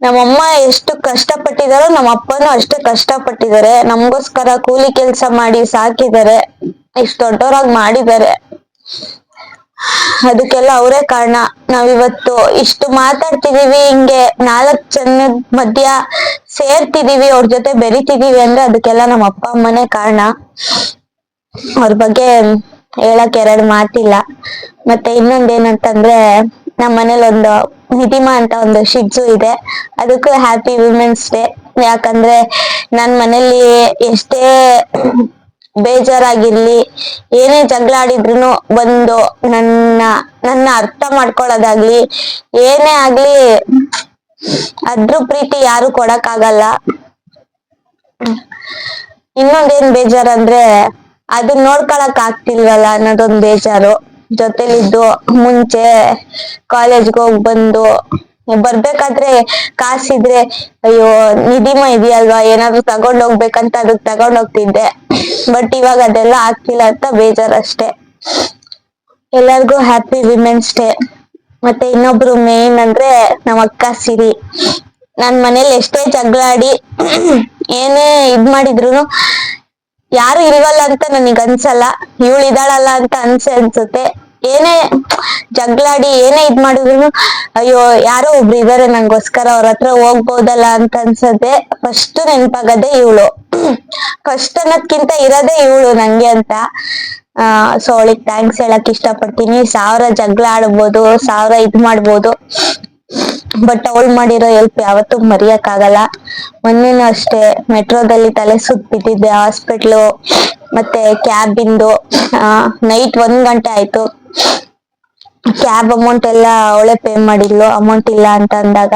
ನಮ್ಮಮ್ಮ ಎಷ್ಟು ಕಷ್ಟ ಪಟ್ಟಿದಾರೋ ನಮ್ಮ ಅಪ್ಪನೂ ಅಷ್ಟೇ ಕಷ್ಟ ಪಟ್ಟಿದ್ದಾರೆ. ನಮಗೋಸ್ಕರ ಕೂಲಿ ಕೆಲ್ಸ ಮಾಡಿ ಸಾಕಿದ್ದಾರೆ, ಇಷ್ಟ ದೊಡ್ಡವರಾಗಿ ಮಾಡಿದ್ದಾರೆ. ಅದಕ್ಕೆಲ್ಲ ಅವರೇ ಕಾರಣ. ನಾವಿವತ್ತು ಇಷ್ಟು ಮಾತಾಡ್ತಿದೀವಿ, ಹಿಂಗೆ 4 ಜನದ ಮಧ್ಯ ಸೇರ್ತಿದೀವಿ, ಅವ್ರ ಜೊತೆ ಬೆರಿತಿದೀವಿ ಅಂದ್ರೆ ಅದಕ್ಕೆಲ್ಲ ನಮ್ಮ ಅಪ್ಪ ಅಮ್ಮನೇ ಕಾರಣ. ಅವ್ರ ಬಗ್ಗೆ ಹೇಳಕ್ 2 ಮಾತಿಲ್ಲ. ಮತ್ತೆ ಇನ್ನೊಂದೇನಂತಂದ್ರೆ ನಮ್ಮ ಮನೇಲಿ ಒಂದು ನಿಧಿಮಾ ಅಂತ ಒಂದು ಶಿಡ್ಜು ಇದೆ. ಅದಕ್ಕೂ ಹ್ಯಾಪಿ ವುಮೆನ್ಸ್ ಡೇ. ಯಾಕಂದ್ರೆ ನನ್ ಮನೇಲಿ ಎಷ್ಟೇ ಬೇಜಾರಾಗಿರ್ಲಿ, ಏನೇ ಜಗಳ ಆಡಿದ್ರು ಬಂದು ನನ್ನ ಅರ್ಥ ಮಾಡ್ಕೊಳ್ಳೋದಾಗ್ಲಿ, ಏನೇ ಆಗ್ಲಿ ಅದ್ರ ಪ್ರೀತಿ ಯಾರು ಕೊಡಕ್ ಆಗಲ್ಲ. ಇನ್ನೊಂದೇನ್ ಬೇಜಾರಂದ್ರೆ ಅದನ್ನ ನೋಡ್ಕೊಳಕ್ ಆಗ್ತಿಲ್ವಲ್ಲ ಅನ್ನೋದೊಂದ್ ಬೇಜಾರು. ಜೊತೆಲಿದ್ದು ಮುಂಚೆ ಕಾಲೇಜ್ಗೆ ಹೋಗ್ ಬಂದು ಬರ್ಬೇಕಾದ್ರೆ ಕಾಸಿದ್ರೆ ಅಯ್ಯೋ ನಿಧಿಮ ಇದೆಯಲ್ವಾ ಏನಾದ್ರು ತಗೊಂಡ್ ಹೋಗ್ಬೇಕಂತ ಅದಕ್ ತಗೊಂಡ್ ಹೋಗ್ತಿದ್ದೆ. ಬಟ್ ಇವಾಗ ಅದೆಲ್ಲ ಆಗ್ತಿಲ್ಲ ಅಂತ ಬೇಜಾರಷ್ಟೇ. ಎಲ್ಲರಿಗೂ ಹ್ಯಾಪಿ ವಿಮೆನ್ಸ್ ಡೇ. ಮತ್ತೆ ಇನ್ನೊಬ್ರು ಮೇನ್ ಅಂದ್ರೆ ನಮ್ಮ ಅಕ್ಕ ಸಿರಿ. ನನ್ ಮನೇಲಿ ಎಷ್ಟೇ ಜಗಳ ಆಡಿ ಏನೇ ಇದ್ ಮಾಡಿದ್ರು ಯಾರು ಇಲ್ವಲ್ಲ ಅಂತ ನನಗ್ ಅನ್ಸಲ್ಲ, ಇವಳು ಇದಾಳಲ್ಲ ಅಂತ ಅನ್ಸುತ್ತೆ. ಏನೇ ಜಗಳಾಡಿ ಏನೇ ಇದ್ ಮಾಡಿದ್ರು ಅಯ್ಯೋ ಯಾರೋ ಒಬ್ರು ಇದಾರೆ ನಂಗೋಸ್ಕರ, ಅವ್ರ ಹತ್ರ ಹೋಗ್ಬೋದಲ್ಲ ಅಂತ ಅನ್ಸತ್ತೆ. ಫಸ್ಟ್ ನೆನ್ಪಾಗದೆ ಇವಳು. ಫಸ್ಟ್ ಅನ್ನೋದ್ಕಿಂತ ಇರೋದೇ ಇವಳು ನಂಗೆ ಅಂತ. ಸೊ ಅವಳಿಗೆ ಥ್ಯಾಂಕ್ಸ್ ಹೇಳಕ್ ಇಷ್ಟ ಪಡ್ತೀನಿ. 1000 ಜಗಳ ಆಡ್ಬೋದು, 1000 ಇದ್ ಮಾಡ್ಬೋದು, ಬಟ್ ಅವಳು ಮಾಡಿರೋ ಹೆಲ್ಪ್ ಯಾವತ್ತೂ ಮರಿಯಕ್ ಆಗಲ್ಲ. ಮೊನ್ನೆನೂ ಅಷ್ಟೇ ಮೆಟ್ರೋದಲ್ಲಿ ತಲೆ ಸುತ್ತ ಬಿಟ್ಟಿದ್ದೆ, ಹಾಸ್ಪಿಟ್ಲು ಮತ್ತೆ ಕ್ಯಾಬಿಂದು ನೈಟ್ 1 ಗಂಟೆ ಆಯ್ತು. ಕ್ಯಾಬ್ ಅಮೌಂಟ್ ಎಲ್ಲ ಅವಳೇ ಪೇ ಮಾಡಿದ್ಲು, ಅಮೌಂಟ್ ಇಲ್ಲ ಅಂತ ಅಂದಾಗ.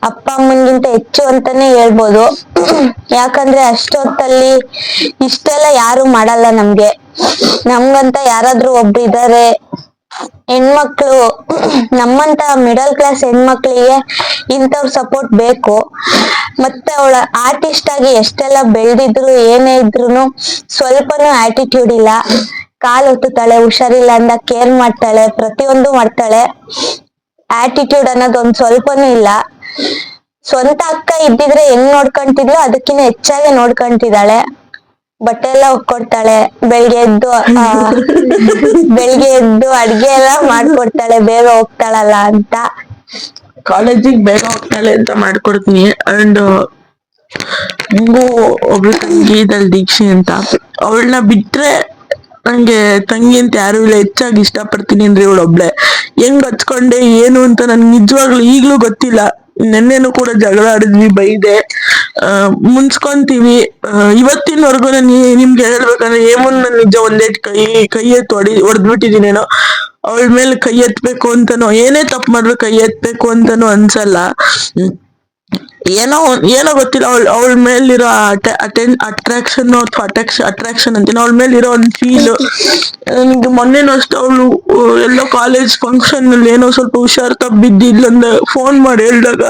ಅಪ್ಪ ಅಮ್ಮನ್ಗಿಂತ ಹೆಚ್ಚು ಅಂತಾನೆ ಹೇಳ್ಬೋದು. ಯಾಕಂದ್ರೆ ಅಷ್ಟೊತ್ತಲ್ಲಿ ಇಷ್ಟೆಲ್ಲ ಯಾರು ಮಾಡಲ್ಲ ನಮ್ಗೆ. ನಮ್ಗಂತ ಯಾರಾದ್ರೂ ಒಬ್ರು ಇದಾರೆ. ಹೆಣ್ಮಕ್ಳು ನಮ್ಮಂತ ಮಿಡಲ್ ಕ್ಲಾಸ್ ಹೆಣ್ಮಕ್ಳಿಗೆ ಇಂಥವ್ರ ಸಪೋರ್ಟ್ ಬೇಕು. ಮತ್ತೆ ಅವಳ ಆರ್ಟಿಸ್ಟ್ ಆಗಿ ಎಷ್ಟೆಲ್ಲ ಬೆಳ್ದಿದ್ರು ಏನೇ ಇದ್ರು ಸ್ವಲ್ಪನೂ ಆಟಿಟ್ಯೂಡ್ ಇಲ್ಲ. ಕಾಲ್ ಒತ್ತುತ್ತಾಳೆ, ಹುಷಾರಿಲ್ಲ ಅಂದಾಗ ಕೇರ್ ಮಾಡ್ತಾಳೆ, ಪ್ರತಿಯೊಂದು ಮಾಡ್ತಾಳೆ. ಆಟಿಟ್ಯೂಡ್ ಅನ್ನೋದು ಒಂದ್ ಸ್ವಲ್ಪನೂ ಇಲ್ಲ. ಸ್ವಂತ ಅಕ್ಕ ಇದ್ದಿದ್ರೆ ಹೆಂಗ್ ನೋಡ್ಕೊಂತಿದ್ಲು ಅದಕ್ಕಿಂತ ಹೆಚ್ಚಾಗೆ ನೋಡ್ಕೊಂತಿದ್ದಾಳೆ. ಬಟ್ಟೆ ಎಲ್ಲ ಒಕ್ಕೊಡ್ತಾಳೆ, ಬೆಳಿಗ್ಗೆ ಎದ್ದು ಅಡ್ಗೆ ಎಲ್ಲ ಮಾಡ್ಕೊಡ್ತಾಳೆ, ಬೇಗ ಹೋಗ್ತಾಳಲ್ಲ ಅಂತ. ಕಾಲೇಜಿಗೆ ಬೇಗ ಹೋಗ್ತಾಳೆ ಅಂತ ಮಾಡ್ಕೊಡ್ತೀನಿ. ಅಂಡ್ ನಂಗೂ ಒಬ್ಳು ತಂಗಿ ಇದ್ದಾಳೆ ದೀಕ್ಷಿ ಅಂತ. ಅವಳನ್ನ ಬಿಟ್ರೆ ನಂಗೆ ತಂಗಿ ಅಂತ ಯಾರು ಇಲ್ಲ. ಹೆಚ್ಚಾಗಿ ಇಷ್ಟ ಪಡ್ತೀನಿ ಅಂದ್ರೆ ಇವಳೊಬ್ಳೆ. ಹೆಂಗ್ ಹಚ್ಕೊಂಡೆ ಏನು ಅಂತ ನನ್ಗೆ ನಿಜವಾಗ್ಲು ಈಗ್ಲೂ ಗೊತ್ತಿಲ್ಲ. ನೆನ್ನೆನೂ ಕೂಡ ಜಗಳ ಆಡಿದ್ವಿ, ಬೈದೆ, ಮುನ್ಸ್ಕೊಂತೀವಿ. ಇವತ್ತಿನವರೆಗೂ ನಿಮ್ಗೆ ಹೇಳ್ಬೇಕಂದ್ರೆ ಏಮನ್ ನಿಜ ಒಂದೇಟ್ ಕೈ ಎತ್ತಿ ಹೊಡೆದ್ಬಿಟ್ಟಿದೀನೇನೋ. ಅವಳ ಮೇಲೆ ಕೈ ಎತ್ಬೇಕು ಅಂತನೋ, ಏನೇ ತಪ್ಪು ಮಾಡಿದ್ರು ಕೈ ಎತ್ಬೇಕು ಅಂತನೋ ಅನ್ಸಲ್ಲ. ಏನೋ ಗೊತ್ತಿಲ್ಲ, ಅವಳ ಮೇಲಿರೋ ಅಟ್ರಾಕ್ಷನ್ ಅಥವಾ ಅಟ್ರಾಕ್ಷನ್ ಅಂತೀನಿ, ಅವಳ ಮೇಲಿರೋ ಒಂದು ಫೀಲ್. ನನಗೆ ಮೊನ್ನೆನೂ ಅಷ್ಟೇ ಅವಳು ಎಲ್ಲೋ ಕಾಲೇಜ್ ಫಂಕ್ಷನ್ ಅಲ್ಲಿ ಏನೋ ಸ್ವಲ್ಪ ಹುಷಾರ್ ತಪ್ಪಿದ್ದು ಇಲ್ಲಂದ ಫೋನ್ ಮಾಡಿ ಹೇಳ್ದಾಗ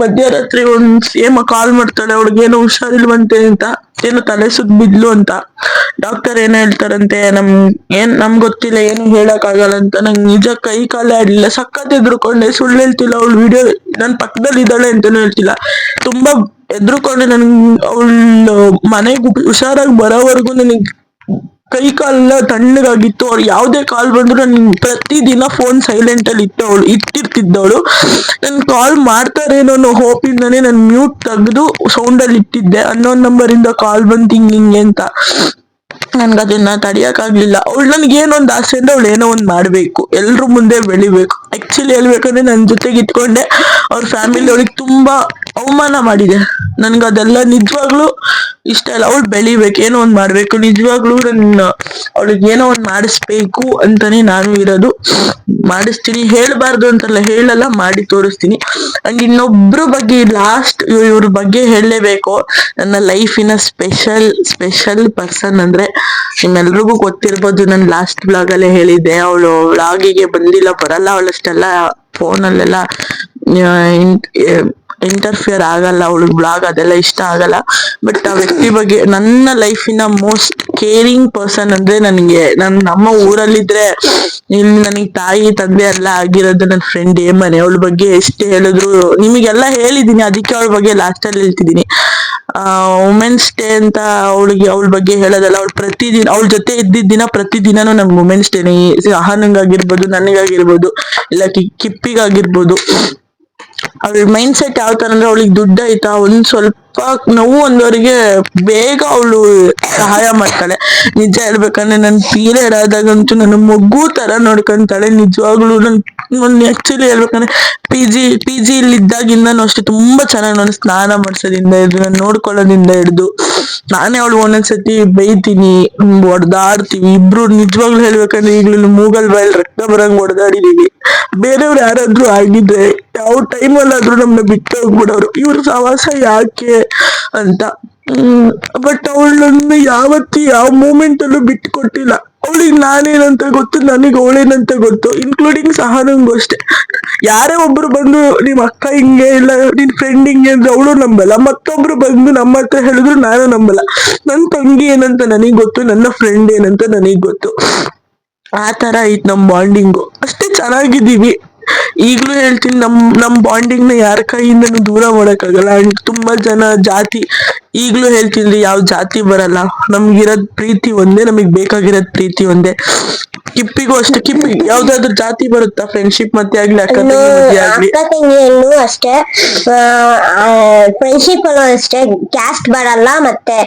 ಮಧ್ಯರಾತ್ರಿ ಸೇಮ ಕಾಲ್ ಮಾಡ್ತಾಳೆ, ಅವಳಿಗೇನೋ ಹುಷಾರಿಲ್ವಂತೆ ಅಂತ, ಏನೋ ತಲೆ ಸುತ್ತ ಬಿದ್ಲು ಅಂತ. ಡಾಕ್ಟರ್ ಏನ್ ಹೇಳ್ತಾರಂತೆ, ನಮ್ಗ್ ಗೊತ್ತಿಲ್ಲ, ಏನು ಹೇಳಕ್ ಆಗಲ್ಲ ಅಂತ. ನಂಗೆ ನಿಜ ಕೈ ಕಾಲೇ ಆಡ್ಲಿಲ್ಲ, ಸಖತ್ ಎದ್ರುಕೊಂಡೆ. ಸುಳ್ಳು ಹೇಳ್ತಿಲ್ಲ, ಅವಳು ವಿಡಿಯೋ ನನ್ ಪಕ್ಕದಲ್ಲಿ ಇದ್ದಾಳೆ ಅಂತಾನು ಹೇಳ್ತಿಲ್ಲ. ತುಂಬಾ ಎದ್ರುಕೊಂಡೆ. ನನ್ಗೆ ಅವಳು ಮನೆಗ್ ಹುಷಾರಾಗಿ ಬರೋವರೆಗೂ ನನಗ್ ಕೈ ಕಾಲೆಲ್ಲ ತಣ್ಣಗಾಗಿತ್ತು. ಅವ್ರು ಯಾವ್ದೇ ಕಾಲ್ ಬಂದ್ರು ನನ್ ಪ್ರತಿದಿನ ಫೋನ್ ಸೈಲೆಂಟ್ ಅಲ್ಲಿ ಇಟ್ಟಿರ್ತಿದ್ದವಳು. ನನ್ ಕಾಲ್ ಮಾಡ್ತಾರೇನೋ ಅನ್ನೋ ಹೋಪ್ ಇಂದಾನೆ ನನ್ ಮ್ಯೂಟ್ ತೆಗೆದು ಸೌಂಡ್ ಅಲ್ಲಿ ಇಟ್ಟಿದ್ದೆ. ಅನ್ನೋನ್ ನಂಬರ್ ಇಂದ ಕಾಲ್ ಬಂದ್ ಹಿಂಗೆ ಅಂತ. ನನ್ಗ ಅದನ್ನ ತಡಿಯಕ್ಕಾಗ್ಲಿಲ್ಲ. ಅವಳು ನನ್ಗೆ ಏನೊಂದ್ ಆಸೆ ಅಂದ್ರೆ ಅವಳು ಏನೋ ಒಂದ್ ಮಾಡ್ಬೇಕು, ಎಲ್ರು ಮುಂದೆ ಬೆಳಿಬೇಕು. ಆಕ್ಚುಲಿ ಹೇಳ್ಬೇಕಂದ್ರೆ ನನ್ ಜೊತೆಗೆ ಇಟ್ಕೊಂಡೆ ಅವ್ರ ಫ್ಯಾಮಿಲಿ ಅವಳಿಗೆ ತುಂಬಾ ಅವಮಾನ ಮಾಡಿದೆ. ನನ್ಗ ಅದೆಲ್ಲ ನಿಜವಾಗ್ಲೂ ಇಷ್ಟ ಇಲ್ಲ. ಅವಳು ಬೆಳಿಬೇಕು, ಏನೋ ಒಂದ್ ಮಾಡ್ಬೇಕು. ನಿಜವಾಗ್ಲೂ ಅವಳಿಗೆ ಏನೋ ಒಂದ್ ಮಾಡಿಸ್ಬೇಕು ಅಂತಾನೆ ನಾನು ಇರೋದು. ಮಾಡಿಸ್ತೀನಿ, ಹೇಳ್ಬಾರ್ದು ಅಂತಲ್ಲ, ಹೇಳಲ್ಲ, ಮಾಡಿ ತೋರಿಸ್ತೀನಿ. ಅಂಡ್ ಇನ್ನೊಬ್ರ ಬಗ್ಗೆ ಲಾಸ್ಟ್ ಇವ್ರ ಬಗ್ಗೆ ಹೇಳಲೇಬೇಕು. ನನ್ನ ಲೈಫಿನ ಸ್ಪೆಷಲ್ ಪರ್ಸನ್ ಅಂದ್ರೆ ನಿಮ್ಮೆಲ್ರಿಗೂ ಗೊತ್ತಿರ್ಬೋದು. ನಾನು ಲಾಸ್ಟ್ ಬ್ಲಾಗ್ ಅಲ್ಲೇ ಹೇಳಿದ್ದೆ, ಅವಳು ಬ್ಲಾಗಿಗೆ ಬರಲ್ಲ. ಅವಳಷ್ಟೆಲ್ಲ ಫೋನಲ್ಲೆಲ್ಲ ಇಂಟರ್ಫಿಯರ್ ಆಗಲ್ಲ. ಅವಳು ಬ್ಲಾಗ್ ಅದೆಲ್ಲ ಇಷ್ಟ ಆಗಲ್ಲ. ಬಟ್ ಆ ವ್ಯಕ್ತಿ ಬಗ್ಗೆ, ನನ್ನ ಲೈಫಿನ ಮೋಸ್ಟ್ ಕೇರಿಂಗ್ ಪರ್ಸನ್ ಅಂದ್ರೆ ನಮ್ಮ ಊರಲ್ಲಿದ್ರೆ ಇಲ್ಲಿ ನನಗೆ ತಾಯಿ ತಂದೆ ಎಲ್ಲ ಆಗಿರೋದು ನನ್ನ ಫ್ರೆಂಡ್ ಮನೆ. ಅವಳ ಬಗ್ಗೆ ಎಷ್ಟು ಹೇಳಿದ್ರು ನಿಮಗೆಲ್ಲ ಹೇಳಿದೀನಿ, ಅದಕ್ಕೆ ಅವಳ ಬಗ್ಗೆ ಲಾಸ್ಟ್ ಅಲ್ಲಿ ಹೇಳ್ತಿದೀನಿ. ವುಮೆನ್ಸ್ ಡೇ ಅಂತ ಅವಳ ಬಗ್ಗೆ ಹೇಳೋದಲ್ಲ. ಅವಳು ಪ್ರತಿದಿನ ಅವಳ ಜೊತೆ ಇದ್ದಿದ್ದ ದಿನ ಪ್ರತಿದಿನನೂ ನಮ್ಗೆ ವುಮೆನ್ಸ್ ಡೇನೆ. ಅಹನಂಗಾಗಿರ್ಬೋದು, ನನಗಾಗಿರ್ಬೋದು, ಇಲ್ಲ ಕಿಪ್ಪಿಗಾಗಿರ್ಬೋದು. ಅವಳ ಮೈಂಡ್ ಸೆಟ್ ಯಾವ ತರ ಅಂದ್ರೆ, ಅವಳಿಗೆ ದುಡ್ಡು ಆಯ್ತಾ ಒಂದ್ ಸ್ವಲ್ಪ ನೋವು ಒಂದವರಿಗೆ ಬೇಗ ಅವಳು ಸಹಾಯ ಮಾಡ್ತಾಳೆ. ನಿಜ ಹೇಳ್ಬೇಕಂದ್ರೆ ನನ್ ಪೀರಿಯಡ್ ಆದಾಗಂತೂ ನನ್ನ ಮಗು ತರ ನೋಡ್ಕೊಂತಾಳೆ. ನಿಜವಾಗ್ಲೂ ನನ್ ಆಕ್ಚುಲಿ ಹೇಳ್ಬೇಕಂದ್ರೆ ಪಿ ಜಿ ಇಲ್ಲಿ ಇದ್ದಾಗಿಂದನೂ ಅಷ್ಟೇ ತುಂಬಾ ಚೆನ್ನಾಗಿ ನಾನು ಸ್ನಾನ ಮಾಡ್ಸೋದಿಂದ ಹಿಡಿದು, ನಾನು ನೋಡ್ಕೊಳ್ಳೋದಿಂದ ಹಿಡಿದು, ನಾನೇ ಅವಳು ಒಂದೊಂದ್ಸತಿ ಬೈತೀನಿ, ಹೊಡೆದಾಡ್ತೀವಿ ಇಬ್ರು. ನಿಜವಾಗ್ಲೂ ಹೇಳ್ಬೇಕಂದ್ರೆ ಈಗ್ಲೂ ಮೂಗಲ್ ಬಾಯಲ್ಲಿ ರಕ್ತ ಬರಂಗ್ ಹೊಡೆದಾಡಿದೀವಿ. ಬೇರೆಯವ್ರು ಯಾರಾದ್ರೂ ಆಗಿದ್ರೆ ಯಾವ ಟೈಮಲ್ಲಾದ್ರೂ ನಮ್ನ ಬಿಟ್ಟು ಹೋಗ್ಬಿಡೋರು, ಇವ್ರ ಸಹವಾಸ ಯಾಕೆ ಅಂತ. ಬಟ್ ಅವಳನ್ನ ಯಾವತ್ತಿ ಯಾವ ಮೂಮೆಂಟ್ ಅಲ್ಲೂ ಬಿಟ್ಟು ಕೊಟ್ಟಿಲ್ಲ. ಅವಳಿಗೆ ನಾನೇನಂತ ಗೊತ್ತು, ನನಗೆ ಅವಳೇನಂತ ಗೊತ್ತು, ಇನ್ಕ್ಲೂಡಿಂಗ್ ಸಹನಂಗೂ ಅಷ್ಟೇ. ಯಾರೇ ಒಬ್ರು ಬಂದು ನಿಮ್ ಅಕ್ಕ ಹಿಂಗೆ, ಇಲ್ಲ ನಿನ್ ಫ್ರೆಂಡ್ ಹಿಂಗೆ ಅಂದ್ರೆ ಅವಳು ನಂಬಲ್ಲ. ಮತ್ತೊಬ್ರು ಬಂದು ನಮ್ಮ ಹತ್ರ ಹೇಳಿದ್ರು ನಾನು ನಂಬಲ್ಲ. ನನ್ ತಂಗಿ ಏನಂತ ನನಗ್ ಗೊತ್ತು, ನನ್ನ ಫ್ರೆಂಡ್ ಏನಂತ ನನಗ್ ಗೊತ್ತು. ಆ ತರ ಐತ್ ನಮ್ ಬಾಂಡಿಂಗು. ಅಷ್ಟೇ ಚೆನ್ನಾಗಿದ್ದೀವಿ. ಈಗ್ಲೂ ಹೇಳ್ತೀನಿ, ನಮ್ ಬಾಂಡಿಂಗ್ ನ ಯಾರ ಕೈಯಿಂದನೂ ದೂರ ಮಾಡಕ್ಕಾಗಲ್ಲ. ಅಂಡ್ ತುಂಬಾ ಜನ ಜಾತಿ, ಈಗ್ಲೂ ಹೇಳ್ತೀನಿ, ಯಾವ ಜಾತಿ ಬರಲ್ಲ. ನಮ್ಗಿರೋದ್ ಪ್ರೀತಿ ಒಂದೇ, ನಮಗ್ ಬೇಕಾಗಿರೋದ್ ಪ್ರೀತಿ ಒಂದೇ. ಕಿಪ್ಪಿಗೂ ಅಷ್ಟೇ. ಕಿಪ್ಪಿಗೆ ಯಾವ್ದಾದ್ರು ಜಾತಿ ಬರುತ್ತಾ? ಫ್ರೆಂಡ್ಶಿಪ್ ಮತ್ತೆ ಆಗ್ಲಿ, ಅಕ್ಕ ತಂಗಿಯಲ್ಲೂ ಅಷ್ಟೇ, ಫ್ರೆಂಡ್ಶಿಪ್ ಅಲ್ಲೂ ಅಷ್ಟೇ ಕ್ಯಾಸ್ಟ್ ಬರಲ್ಲ. ಮತ್ತೆ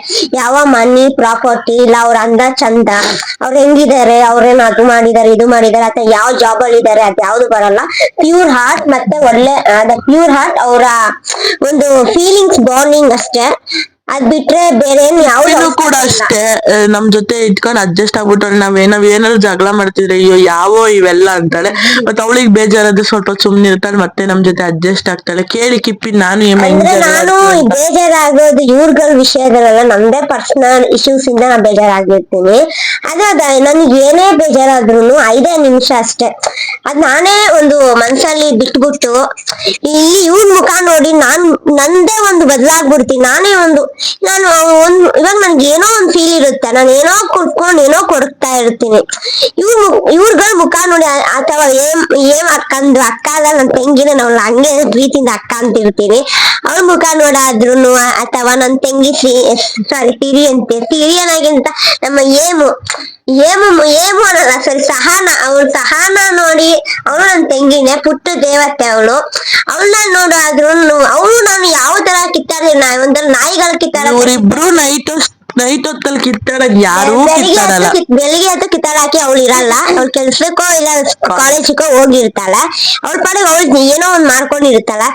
ಯಾವ ಮನಿ ಪ್ರಾಪರ್ಟಿ ಇಲ್ಲ, ಅವ್ರ ಅಂದ ಚಂದ, ಅವ್ರ ಹೆಂಗಿದ್ದಾರೆ, ಅವ್ರೇನ್ ಅದು ಮಾಡಿದಾರೆ ಇದು ಮಾಡಿದಾರೆ ಅಥವಾ ಯಾವ ಜಾಬ್ ಅಲ್ಲಿ ಇದಾರೆ, ಅದ್ ಯಾವ್ದು ಬರಲ್ಲ. ಪ್ಯೂರ್ ಹಾರ್ಟ್ ಮತ್ತೆ ಒಳ್ಳೆ ಪ್ಯೂರ್ ಹಾರ್ಟ್ ಅವರ ಒಂದು ಫೀಲಿಂಗ್ಸ್ ಬಾಂಡಿಂಗ್ ಅಷ್ಟೇ. ಅದ್ ಬಿಟ್ರೆ ಬೇರೆ ಯಾವ್ದು ಕೂಡ ಅಷ್ಟೇ. ನಮ್ ಜೊತೆ ಇಟ್ಕೊಂಡ್ ಅಡ್ಜಸ್ಟ್ ಆಗ್ಬಿಟ್ಟಾಳೆ. ನಾವೇನಾದ್ರು ಜಗಳ ಮಾಡ್ತಿದ್ರೆ ಅಯ್ಯೋ ಯಾವೋ ಇವೆಲ್ಲ ಅಂತಾಳೆ. ಮತ್ತೆ ಅವಳಿಗೆ ಬೇಜಾರಾದ್ರೆ ಸ್ವಲ್ಪ ಸುಮ್ನೆ ಇರ್ತಾಳೆ, ಮತ್ತೆ ನಮ್ ಜೊತೆ ಅಡ್ಜಸ್ಟ್ ಆಗ್ತಾಳೆ. ಕೇಳಿ ಕಿಪ್ಪಿ, ನಾನು ನಾನು ಬೇಜಾರಾಗೋದು ಇವ್ರಗಳ ವಿಷಯದಲ್ಲೆಲ್ಲ ನಮ್ದೇ ಪರ್ಸನಲ್ ಇಶ್ಯೂಸ್ ಇಂದ ನಾ ಬೇಜಾರಾಗಿರ್ತೀನಿ. ಅದ ನನ್ಗೆ ಏನೇ ಬೇಜಾರಾದ್ರೂ 5 ನಿಮಿಷ ಅಷ್ಟೇ. ಅದ್ ನಾನೇ ಒಂದು ಮನ್ಸಲ್ಲಿ ಬಿಟ್ಬಿಟ್ಟು ಇಲ್ಲಿ ಇವ್ರ ಮುಖ ನೋಡಿ ನಂದೇ ಒಂದು ಬದಲಾಗ್ಬಿಡ್ತೀನಿ. ಇವಾಗ ನನ್ಗೆ ಏನೋ ಒಂದ್ ಫೀಲ್ ಇರುತ್ತೆ, ನಾನು ಏನೋ ಕುಡ್ಕೊಂಡು ಏನೋ ಕೊಡ್ತಾ ಇರ್ತೀನಿ. ಇವ್ರಗಳ ಮುಖ ನೋಡಿ, ಅಥವಾ ಏನ್ ಅಕ್ಕ ಅಲ್ಲ ನನ್ ತಂಗಿನ ನಾವು ಹಂಗೆ ಪ್ರೀತಿಯಿಂದ ಅಕ್ಕ ಅಂತ ಇರ್ತೀನಿ. ಅವ್ರ ಮುಖ ನೋಡಾದ್ರುನು, ಅಥವಾ ನನ್ ತಂಗಿ ಟಿರಿಯನಾಗಿಂತ ನಮ್ಮ ಏಮು ಅನ್ನಲ್ಲ, ಸರಿ ಸಹನ ನೋಡಿ, ಅವಳು ನನ್ ತಂಗಿನೇ, ಪುಟ್ಟ ದೇವತೆ ಅವಳು. ಅವಳನ್ನ ನೋಡಾದ್ರೂ ಅವಳು ನಾನು ಯಾವ ತರ ಕಿತ್ತಾಡಿ, ಒಂಥರ ನಾಯಿಗಳ ಕಿತ್ತಾಡ. ಇವ್ರಿಬ್ರು ನೈಟ್ ಹೊತ್ತಲ್ಲಿ ಕಿತ್ತಾಡಕ್ ಯಾರು ಬೆಳಿಗ್ಗೆ ಹೊತ್ತು ಕಿತ್ತಾಡಾಕಿ ಅವಳು ಇರಲ್ಲ. ಅವ್ಳ ಕೆಲ್ಸಕ್ಕೋ ಇಲ್ಲ ಕಾಲೇಜಕ್ಕೋ ಹೋಗಿರ್ತಾಳೆ. ಅವಳ ಪಾಡಿಗೆ ಅವಳು ಏನೋ ಒಂದ್ ಮಾಡ್ಕೊಂಡಿರ್ತಾಳೆ.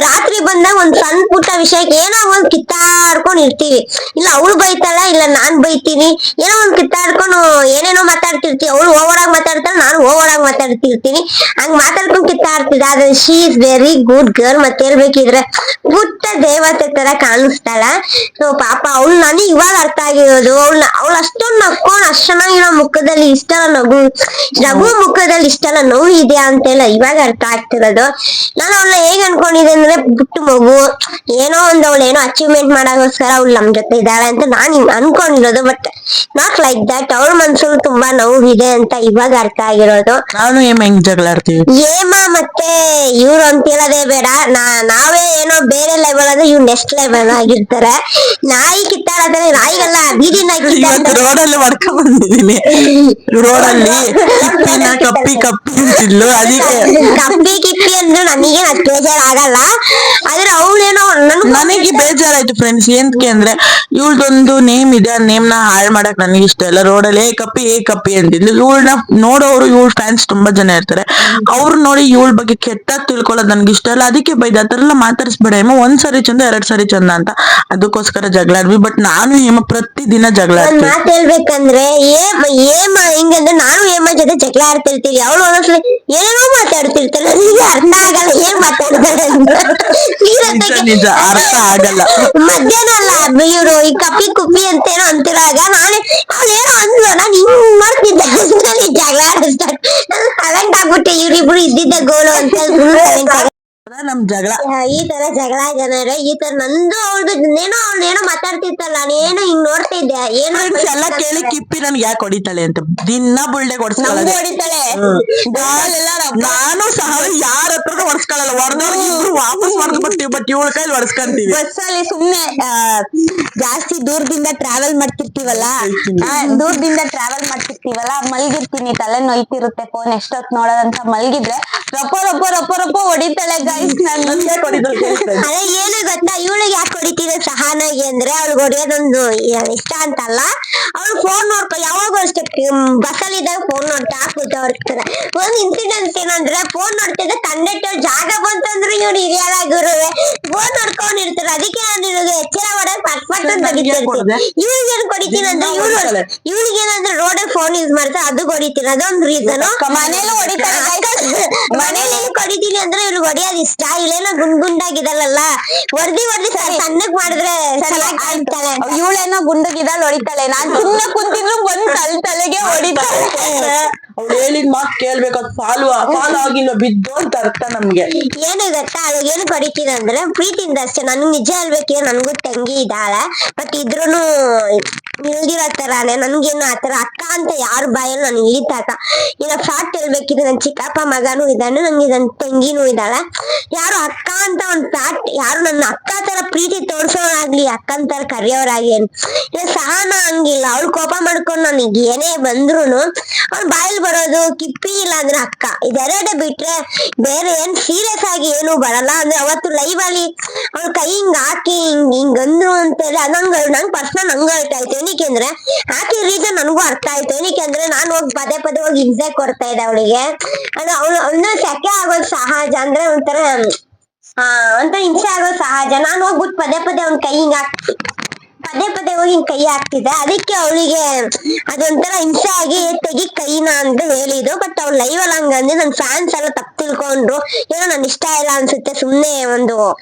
ರಾತ್ರಿ ಬಂದಾಗ ಒಂದ್ ಸಣ್ಣ ಪುಟ್ಟ ವಿಷಯಕ್ಕೆ ಏನೋ ಒಂದ್ ಕಿತ್ತಾಡ್ಕೊಂಡ್ ಇರ್ತೀವಿ. ಇಲ್ಲ ಅವಳು ಬೈತಾಳ, ಇಲ್ಲ ನಾನ್ ಬೈತೀನಿ, ಏನೋ ಒಂದ್ ಕಿತ್ತಾಡ್ಕೊಂಡು ಏನೇನೋ ಮಾತಾಡ್ತಿರ್ತೀವಿ. ಅವಳು ಓವರ್ ಆಗಿ ಮಾತಾಡ್ತಾಳೆ, ನಾನು ಓವರ್ ಆಗಿ ಮಾತಾಡ್ತಿರ್ತೀನಿ. ಹಂಗ್ ಮಾತಾಡ್ಕೊಂಡ್ ಕಿತ್ತಾಡ್ತಿದ್ದ. ಆದ್ರೆ she is very good girl. ಮತ್ತೆ ಹೇಳ್ಬೇಕಿದ್ರೆ ಪುಟ್ಟ ದೇವತೆ ತರ ಕಾಣಿಸ್ತಾಳ. ಸೊ ಪಾಪ ಅವಳು ನನಗೆ ಇವಾಗ ಅರ್ಥ ಆಗಿರೋದು. ಅವಳು ಅಷ್ಟೊಂದು ನಕ್ಕೊಂಡು ಅಷ್ಟ್ ಚೆನ್ನಾಗಿರೋ ಮುಖದಲ್ಲಿ ಇಷ್ಟೆಲ್ಲ ನಗು ಮುಖದಲ್ಲಿ ಇಷ್ಟೆಲ್ಲ ನೋವು ಇದೆ ಅಂತೆಲ್ಲ ಇವಾಗ ಅರ್ಥ ಆಗ್ತಿರೋದು. ನಾನು ಅವಳನ್ನ ಹೇಗ್ ಅನ್ಕೊಂಡಿದ್ದೆ ಅಂದ್ರೆ, ಪುಟ್ಟ ಮಗು, ಏನೋ ಒಂದ್ ಅವಳು ಏನೋ ಅಚೀವ್ಮೆಂಟ್ ಮಾಡೋಗೋಸ್ಕರ ಅವಳು ನಮ್ ಜೊತೆ ಇದ್ದಾಳೆ ಅಂತ ನಾನು ಅನ್ಕೊಂಡಿರೋದು. But not like that. ಅವಳ ಮನ್ಸಲ್ಲಿ ತುಂಬಾ ನೋವು ಇದೆ ಅಂತ ಇವಾಗ ಅರ್ಥ ಆಗಿರೋದು. ನಾನ್ ನಾನು ಹೆಂಗ್ ಜಗಳ ಆಡ್ತೀವಿ. ಹೇಮ ಮತ್ತೆ ಇವ್ರು ಅಂತ ಹೇಳೋದೇ ಬೇಡ, ನಾವೇ ಏನೋ ಬೇರೆ ಲೆವೆಲ್ ಅಂದ್ರೆ ಇವ್ರು ನೆಕ್ಸ್ಟ್ ಲೆವೆಲ್ ಆಗಿರ್ತಾರೆ. ನಾಯಿ ಕಿತ್ತಾಡತಾರೆ, ನಾಯಿಗೆಲ್ಲ ಬೀದಿ ನಾಯಿ ಇವತ್ತು ರೋಡಲ್ಲಿ ಹೊಡ್ಕೊಂಡ್ ಬಂದಿದ್ದೀನಿ, ರೋಡಲ್ಲಿ ಕಪ್ಪಿ ಅಂತಿದ್ಲು, ಅದಕ್ಕೆ ಕಪ್ಪಿ ಕಿಪ್ಪಿ ಅಂದ್ರು ನನಗೆ ಬೇಜಾರಾಗಲ್ಲ. ಆದ್ರೆ ಅವಳೇನೋ ನನಗೆ ಬೇಜಾರಾಯ್ತು ಫ್ರೆಂಡ್ಸ್. ಏನ್ಕೆ ಅಂದ್ರೆ ಇವಳ್ದೊಂದು ನೇಮ್ ಇದೆ, ಆ ನೇಮ್ ನ ಹಾಳು ಮಾಡಕ್ ನನಗೆ ಇಷ್ಟ ಇಲ್ಲ. ರೋಡಲ್ಲಿ ಏ ಕಪ್ಪಿ ಅಂತಿದ್ಲು. ಇವಳನ್ನ ನೋಡೋರು ಇವಳ ಫ್ಯಾನ್ಸ್ ತುಂಬಾ ಜನ ಇರ್ತಾರೆ, ಅವ್ರು ನೋಡಿ ಇವಳ ಬಗ್ಗೆ ಕೆಟ್ಟಾಗಿ ತಿಳ್ಕೊಳ್ಳೋದು ನನ್ಗೆ ಇಷ್ಟ ಇಲ್ಲ. ಅದಕ್ಕೆ ಬೈದ ಆ ತರ ಎಲ್ಲ ಮಾತಾಡಿಸ್ಬೇಡ ಹೇಮ, ಒಂದ್ ಸರಿ ಚಂದ 2 ಸರಿ ಚಂದ ಅಂತ. ಅದಕ್ಕೋಸ್ಕರ ಜಗಳ ಆಡ್ವಿ. ಬಟ್ ನಾನು ಹೇಮ ಪ್ರತಿದಿನ ಜಗಳ ಆಡ್ತೀನಿ. ಮಾತು ಹೇಳ್ಬೇಕಂದ್ರೆ ಹೇಮ ಹಿಂಗಂದ್ರೆ ನಾನು ಹೇಮ ಜೊತೆ ಜಗಳ ಆಡ್ತಿರ್ತೀವಿ, ಅವಳು ಒಂದೊಂದ್ಸಲಿ ಏನೇನೋ ಮಾತಾಡ್ತಿರ್ತಾರೆ, ನನಗೆ ಅರ್ಥ ಆಗಲ್ಲ ಏನ್ ಮಾತಾಡ್ತಾರೆ ನಿಜ ಅರ್ಥ ಆಗಲ್ಲ. ಮಧ್ಯಾಹ್ನ ಅಲ್ಲ ಇವ್ರು ಈ ಕಪ್ಪಿ ಕುಪ್ಪಿ ಅಂತೇನೋ ಅಂತಿರಾಗ ನಾನೇ ಅವ್ನೇನೋ ಅಂದ್ಲು, ನಾನು ಹಿಂಗ್ ಮಾಡ್ತಿದ್ದೆ ಜಗಳ ಆಡಿಸ್ತಾರೆ. ಕರೆಂಟ್ ಆಗ್ಬಿಟ್ಟೆ, ಇವ್ರಿಬ್ರು ಇದ್ದಿದ್ದೆ ಗೋಲು ಅಂತ ನಮ್ ಜಗಳ ಈ ತರ ಜಗಳ ಜನರೇ. ಈ ತರ ನಂದು ಅವಳದು ಅವಳೇನೋ ಮಾತಾಡ್ತಿತ್ತಲ್ಲ, ನಾನೇನೋ ಹಿಂಗ್ ನೋಡ್ತಿದ್ದೆ, ಏನೋ ಎಲ್ಲ ಕೇಳಿ ಕಿಪ್ಪಿ ನನ್ಗೆ ಯಾಕೆ ಹೊಡಿತಾಳೆ ಅಂತ ದಿನ ಬುಳ್ಳೆ ಹೊಡಿತಾಳೆ. ನಾನು ಸಹ ಯಾರ ಹತ್ರ ಹೊಡ್ಸ್ಕೊಳಲ್ಲ, ಹೊಡೆದವ್ರಿಗೆ ಇಬ್ರು ವಾಪಸ್ ಹೊಡ್ಕೊಂಡ್ಬಿಡ್ತೀವಿ, ಬಟ್ ಇವಳ ಕೈಲಿ ಹೊಡ್ಸ್ಕೊಂತೀವಿ. ಬಸ್ಸಲ್ಲಿ ಸುಮ್ನೆ ಜಾಸ್ತಿ ದೂರದಿಂದ ಟ್ರಾವೆಲ್ ಮಾಡ್ತಿರ್ತೀವಲ್ಲ, ಮಲ್ಗಿರ್ತೀನಿ, ತಲೆ ನೋಯ್ತಿರುತ್ತೆ, ಫೋನ್ ಎಷ್ಟೊತ್ ನೋಡೋದಂತ ಮಲ್ಗಿದ್ರೆ ರಪ್ಪ ಹೊಡಿತಾಳೆ ಗೈಸ್. ಅದೇ ಏನು ಗೊತ್ತಾ, ಇವಳಿಗೆ ಯಾಕೆ ಹೊಡಿತೀರ ಸಹನಾಗಿ ಅಂದ್ರೆ ಅವ್ಳಿಗೆ ಹೊಡಿಯೋದೊಂದು ಇಷ್ಟ ಅಂತಲ್ಲ, ಅವ್ಳು ಫೋನ್ ಯಾವಾಗೂ ಅಷ್ಟೇ ಬಸ್ಸಲ್ಲಿ ಇದ್ದಾಗ ಫೋನ್ ನೋಡ್ತಾ ಕೂತವ್ರಿರ್ತಾರೆ. ಒಂದ್ ಇನ್ಸಿಡೆಂಟ್ ಏನಂದ್ರೆ ಫೋನ್ ನೋಡ್ತಿದ್ದೆ ಕಂಡಕ್ಟರ್ ಜಾಗ ಬಂತಂದ್ರು ಇವ್ರು ಹಿರಿಯರಾಗಿರುವೆ ಫೋನ್ ನೋಡ್ಕೊಂಡಿರ್ತಾರೆ. ಅದಕ್ಕೆ ನಾನು ಇವ್ರಿಗೆ ಎಚ್ಚರ ಮಾಡೋದು ಪಟ್ ಅಂತ ತೆಗಿತಿರ್ತೀನಿ. ಇವ್ಳಿಗೆ ಏನ್ ಹೊಡಿತೀನಿ ಅಂದ್ರೆ ಇವ್ಳಿಗೆ ಏನಂದ್ರೆ ರೋಡಲ್ಲಿ ಫೋನ್ ಯೂಸ್ ಮಾಡ್ತಾರೆ, ಅದು ಹೊಡಿತೀನಿ, ಅದೊಂದು ರೀಸನ್. ಮನೇಲೂ ಹೊಡಿತಾಳೆ, ಮನೇಲಿ ಹೊಡಿತೀನಿ ಅಂದ್ರೆ ಇವ್ರಿಗೆ ಹೊಡಿಯೋದು ಇಷ್ಟ. ಇಲ್ಲೇನೋ ಗುಂಡಾಗಿದಲ್ಲ, ಹೊಡ್ದಿ ಸಣ್ಣಗ್ ಮಾಡಿದ್ರೆ ಆಗ್ತಾಳೆ. ಇವಳೇನೋ ಗುಂಡಗಿದಲ್ ಹೊಡಿತಾಳೆ, ನಾನ್ ಸುಮ್ನೆ ಕುಂತಿದ್ರು ಬಂದ್ ತಲೆಗೆ ಹೊಡಿತಾಳೆ. ಅವ್ಳು ಹೇಳಿದ ಮಾತು ಕೇಳ್ಬೇಕು, ಅದು ಫಾಲೋ ಆಗಿಲ್ಲ ಬಿದ್ದು ಅಂತ ಅರ್ಥ ನಮ್ಗೆ. ಏನು ಗೊತ್ತಾ, ಅವ್ಳಿಗೆ ಏನು ಹೊಡಿತೀನಿ ಅಂದ್ರೆ ಪ್ರೀತಿಯಿಂದ ಅಷ್ಟೇ. ನನ್ಗೆ ನಿಜ ಹೇಳ್ಬೇಕಿದ್ರೆ ನನ್ಗೂ ತಂಗಿ ಇದ್ದಾಳೆ, ಬಟ್ ಇದ್ರೂನು ಇಲ್ದಿರೋ ತರಾನೇ. ನನ್ಗೇನು ಆತರ ಅಕ್ಕ ಅಂತ ಯಾರ ಬಾಯಲ್ಲಿ ನಾನು ಇಳಿತಾಕ ಈಗ ಫ್ಯಾಕ್ಟ್ ಹೇಳ್ಬೇಕಿದ್ರೆ ನನ್ ಚಿಕ್ಕಪ್ಪ ಮಗನೂ ಇದ್ದಾನೆ, ನನ್ಗೆ ನನ್ ತಂಗಿನೂ ಇದ್ದಾಳೆ. ಯಾರು ಅಕ್ಕ ಅಂತ ಒಂದ್ ಫ್ಯಾಕ್ಟ್, ಯಾರು ನನ್ನ ಅಕ್ಕ ತರ ಪ್ರೀತಿ ತೋರ್ಸೋರಾಗ್ಲಿ, ಅಕ್ಕನ್ ತರ ಕರೆಯೋರಾಗಿ ಈಗ ಸಹನ ಹಂಗಿಲ್ಲ. ಅವ್ಳು ಕೋಪ ಮಾಡ್ಕೊಂಡು ನನಗೆ ಏನೇ ಬಂದ್ರುನು ಅವ್ಳು ಬಾಯಲ್ಲಿ ಬರೋದು ಕಿಪ್ಪಿ ಇಲ್ಲ ಅಂದ್ರೆ ಅಕ್ಕ, ಇದೆರಡೆ ಬಿಟ್ರೆ ಬೇರೆ ಏನ್ ಸೀರಿಯಸ್ ಆಗಿ ಏನು ಬರಲ್ಲ. ಅಂದ್ರೆ ಅವತ್ತು ಲೈವ್ ಅಲ್ಲಿ ಅವ್ಳ ಕೈ ಹಿಂಗ್ ಹಾಕಿ ಹಿಂಗಂದ್ರು ಅಂತ ಹೇಳಿ ನಂಗ್ ಪರ್ಸನಲ್ ನಂಗೆ ಅರ್ಥ ಆಯ್ತು. ಏನಕ್ಕೆ ಅಂದ್ರೆ ಹಾಕಿ ರೀಸನ್ ನನಗೂ ಅರ್ಥ ಆಯ್ತು. ಏನಕ್ಕೆ ಅಂದ್ರೆ ನಾನು ಹೋಗಿ ಪದೇ ಹೋಗಿ ಹಿಂಸೆ ಕೊಡ್ತಾ ಇದ್ದೆ ಅವಳಿಗೆ. ಅದು ಅವಳು ಸೆಕೆ ಆಗೋದು ಸಹಜ, ಅಂದ್ರೆ ಒಂಥರ ಹಿಂಸೆ ಆಗೋದು ಸಹಜ. ನಾನು ಹೋಗ್ಬಿಟ್ಟು ಪದೇ ಅವ್ನ ಕೈ ಹಿಂಗ್ ಪದೇ ಹೋಗಿ ಕೈ ಹಾಕ್ತಿದ್ದೆ, ಅದಕ್ಕೆ ಅವಳಿಗೆ ಅದೊಂಥರ ಹಿಂಸೆ ಆಗಿ ತೆಗಿ ಕೈನ ಅಂತ ಹೇಳಿದ್ರು. ಬಟ್ ಅವ್ಳು ಲೈವ್ ಅಲ್ಲಿ ಹಂಗಂದ್ರೆ ನನ್ ಫ್ಯಾನ್ಸ್ ಎಲ್ಲ ತಪ್ಪು ತಿಳ್ಕೊಂಡ್ರು, ಏನೋ ನನ್ ಇಷ್ಟ ಇಲ್ಲ ಅನ್ಸುತ್ತೆ, ಸುಮ್ನೆ ಒಂದು